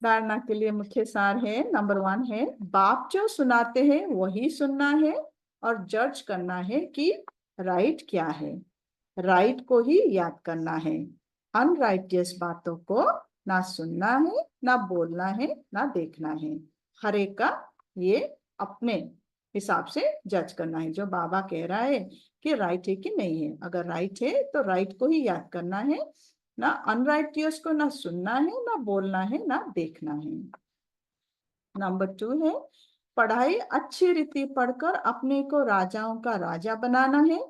धारणा के लिए मुख्य सार है, नंबर 1 है, बाप जो सुनाते हैं वही सुनना है और जज करना है कि राइट क्या है। राइट को ही याद करना है, अनराइटियस बातों को ना सुनना है, ना बोलना है, ना देखना है। हर एक का ये अपने हिसाब से जज करना है। जो बाबा कह रहा है कि राइट है कि नहीं है, अगर राइट है तो राइट को ही याद करना है, ना अनराइटियस को ना सुनना है, ना बोलना है, ना देखना है। नंबर 2 है, पढ़ाई अच्छी रीति पढ़कर अपने को राजाओं का राजा बनाना है।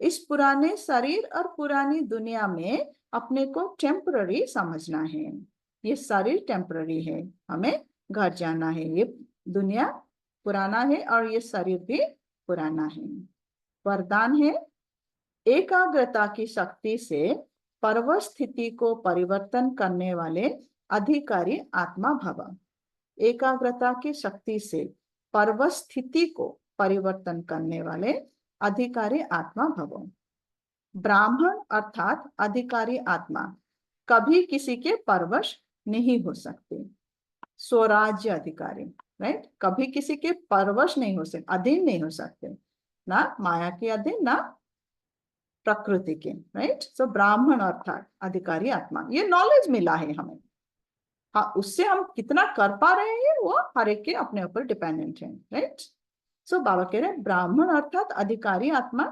इस पुराने शरीर और पुरानी दुनिया में अपने को टेम्पररी समझना है। ये शरीर टेम्पररी है, हमें घर जाना है। ये दुनिया पुराना है और ये शरीर भी पुराना है। वरदान है, एकाग्रता की शक्ति से पर्व स्थिति को परिवर्तन करने वाले अधिकारी आत्मा भव। एकाग्रता की शक्ति से पर्वस्थिति को परिवर्तन करने वाले अधिकारी आत्मा भव। ब्राह्मण अर्थात अधिकारी आत्मा कभी किसी के परवश नहीं हो सकते। स्वराज्य अधिकारी, राइट, कभी किसी के परवश नहीं हो सकते, अधीन नहीं हो सकते, ना माया के अधीन ना प्रकृति के, राइट। सो ब्राह्मण अर्थात अधिकारी आत्मा, ये नॉलेज मिला है हमें। हाँ, उससे हम कितना कर पा रहे हैं वो हर एक के अपने ऊपर डिपेंडेंट है, राइट। सो बाबा कह रहे हैं ब्राह्मण अर्थात अधिकारी आत्मा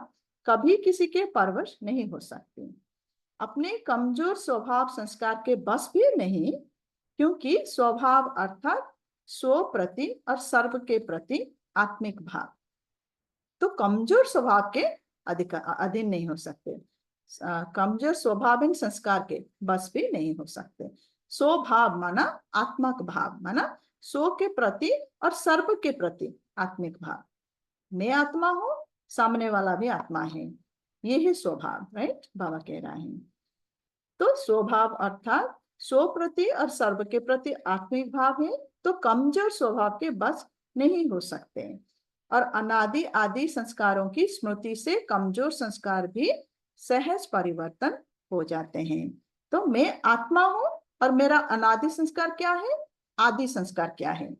कभी किसी के परवश नहीं हो सकती, अपने कमजोर स्वभाव संस्कार के बस भी नहीं, क्योंकि स्वभाव अर्थात स्व प्रति और सर्व के प्रति आत्मिक भाव। तो कमजोर स्वभाव के अधीन नहीं हो सकते, कमजोर स्वभाव इन संस्कार के बस भी नहीं हो सकते। स्वभाव माना आत्मक भाव, माना स्व के प्रति और सर्व के प्रति आत्मिक भाव। मैं आत्मा हूं, सामने वाला भी आत्मा है, ये है स्वभाव, राइट, बाबा कह रहा है। तो स्वभाव अर्थात स्व प्रति और सर्व के प्रति आत्मिक भाव है, तो कमजोर स्वभाव के बस नहीं हो सकते। और अनादि आदि संस्कारों की स्मृति से कमजोर संस्कार भी सहज परिवर्तन हो जाते हैं। तो मैं आत्मा हूं और मेरा अनादि संस्कार क्या है, आदि संस्कार क्या है,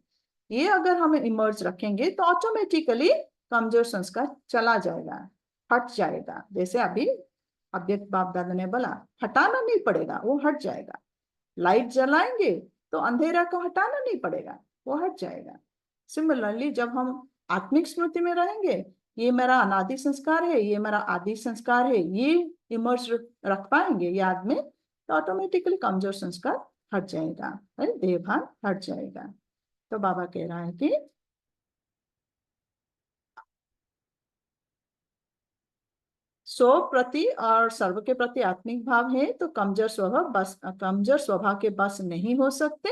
ये अगर हम इमर्ज रखेंगे तो ऑटोमेटिकली कमजोर संस्कार चला जाएगा, हट जाएगा। जैसे अभी अव्यक्त बाप दादा ने बोला, हटाना नहीं पड़ेगा, वो हट जाएगा। लाइट जलाएंगे तो अंधेरा को हटाना नहीं पड़ेगा, वो हट जाएगा। सिमिलरली जब हम आत्मिक स्मृति में रहेंगे, ये मेरा अनादि संस्कार है, ये मेरा आदि संस्कार है, ये इमर्ज रख पाएंगे याद में, तो ऑटोमेटिकली कमजोर संस्कार हट जाएगा, देहभान हट जाएगा। तो बाबा कह रहा है कि स्व प्रति और सर्व के प्रति आत्मिक भाव है, तो कमजोर स्वभाव के बस नहीं हो सकते,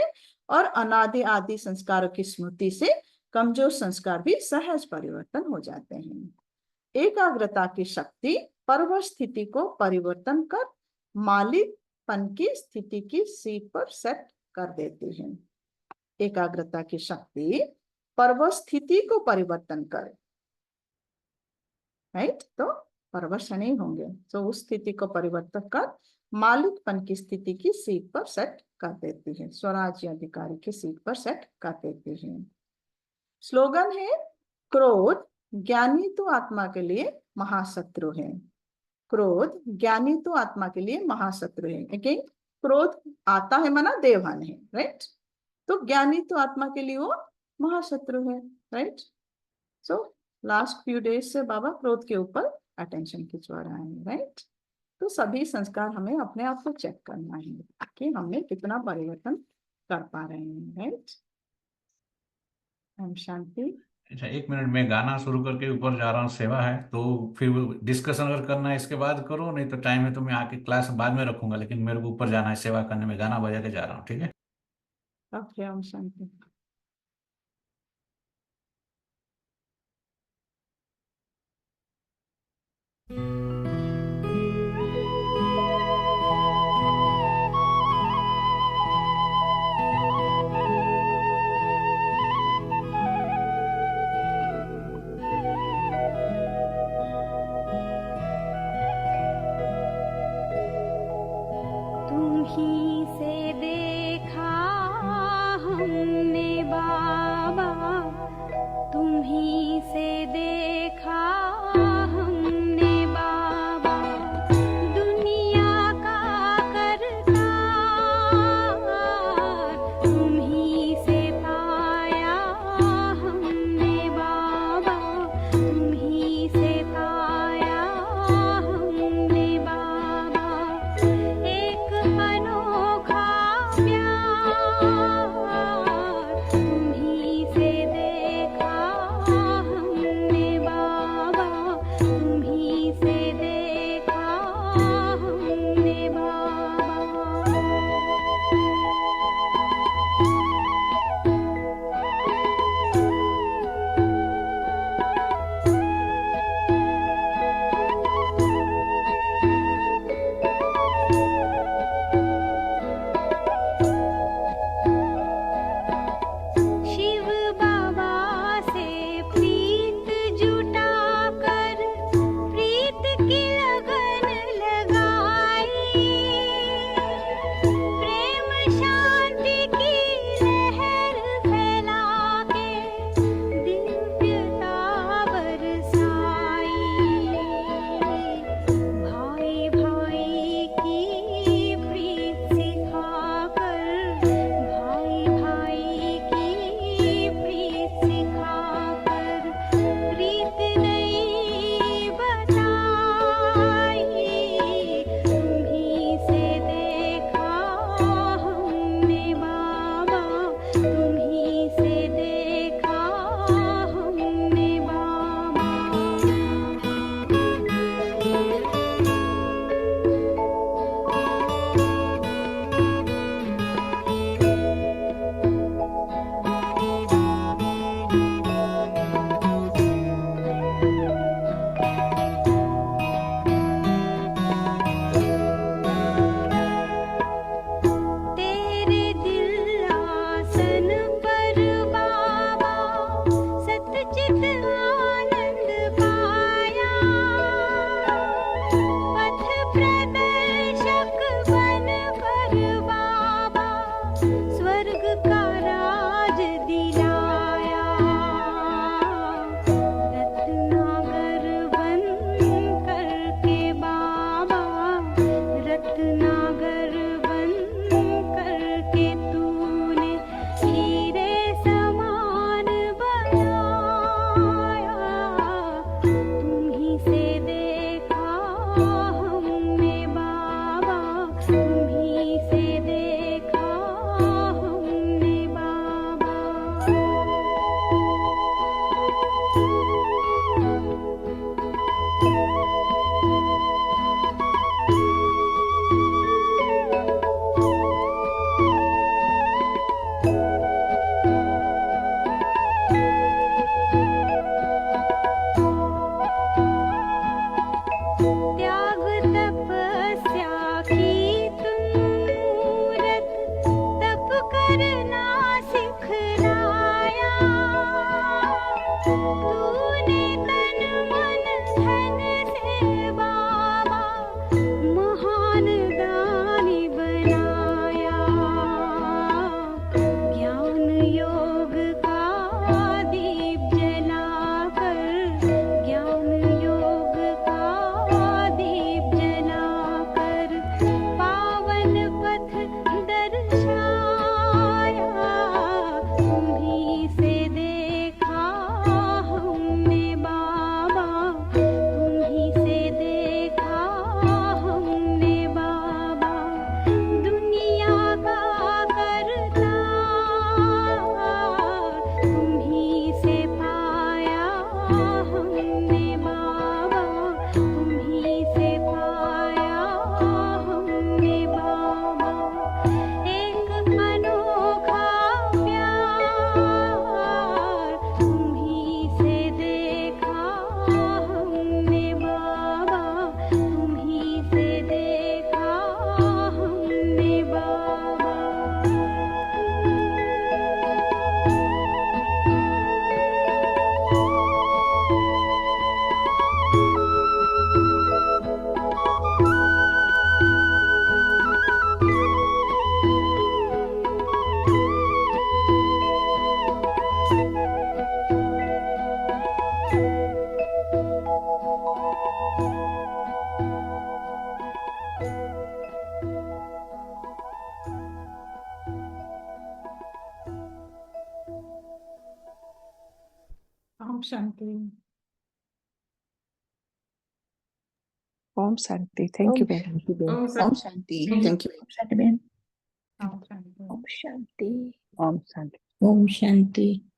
और अनादि आदि संस्कारों की स्मृति से कमजोर संस्कार भी सहज परिवर्तन हो जाते हैं। एकाग्रता की शक्ति परवश स्थिति को परिवर्तन कर मालिकपन की स्थिति की सीट पर सेट कर देती है। एकाग्रता की शक्ति परवश स्थिति को परिवर्तन करे, राइट, तो परवश नहीं होंगे, तो उस स्थिति को परिवर्तन कर मालिकपन की स्थिति की सीट पर सेट कर देती है, स्वराज्य अधिकारी की सीट पर सेट कर देती है। स्लोगन है, क्रोध ज्ञानी तो आत्मा के लिए महाशत्रु है। क्रोध ज्ञानी तो आत्मा के लिए महाशत्रु है। अगेन क्रोध आता है माना देवान है, राइट, तो ज्ञानी तो आत्मा के लिए वो महाशत्रु है, right. So last few days से बाबा क्रोध के ऊपर अटेंशन खिंचवा रहा है, राइट। तो सभी संस्कार हमें अपने आप को चेक करना है कि हमने कितना परिवर्तन कर पा रहे हैं, राइट। शांति। अच्छा, 1 मिनट में गाना शुरू करके ऊपर जा रहा हूँ, सेवा है, तो फिर डिस्कशन अगर करना है इसके बाद करो, नहीं तो टाइम है तो मैं आके क्लास बाद में रखूंगा, लेकिन मेरे को ऊपर जाना है सेवा करने में, गाना बजा के जा रहा हूँ, ठीक है। ओके, ओम शांति। तुम्हीं से देखा हमने ओम शांति। ओम शांति। थैंक यू बहन। ओम ओम शांति। Thank you. शांति। ओम शांति। ओम शांति।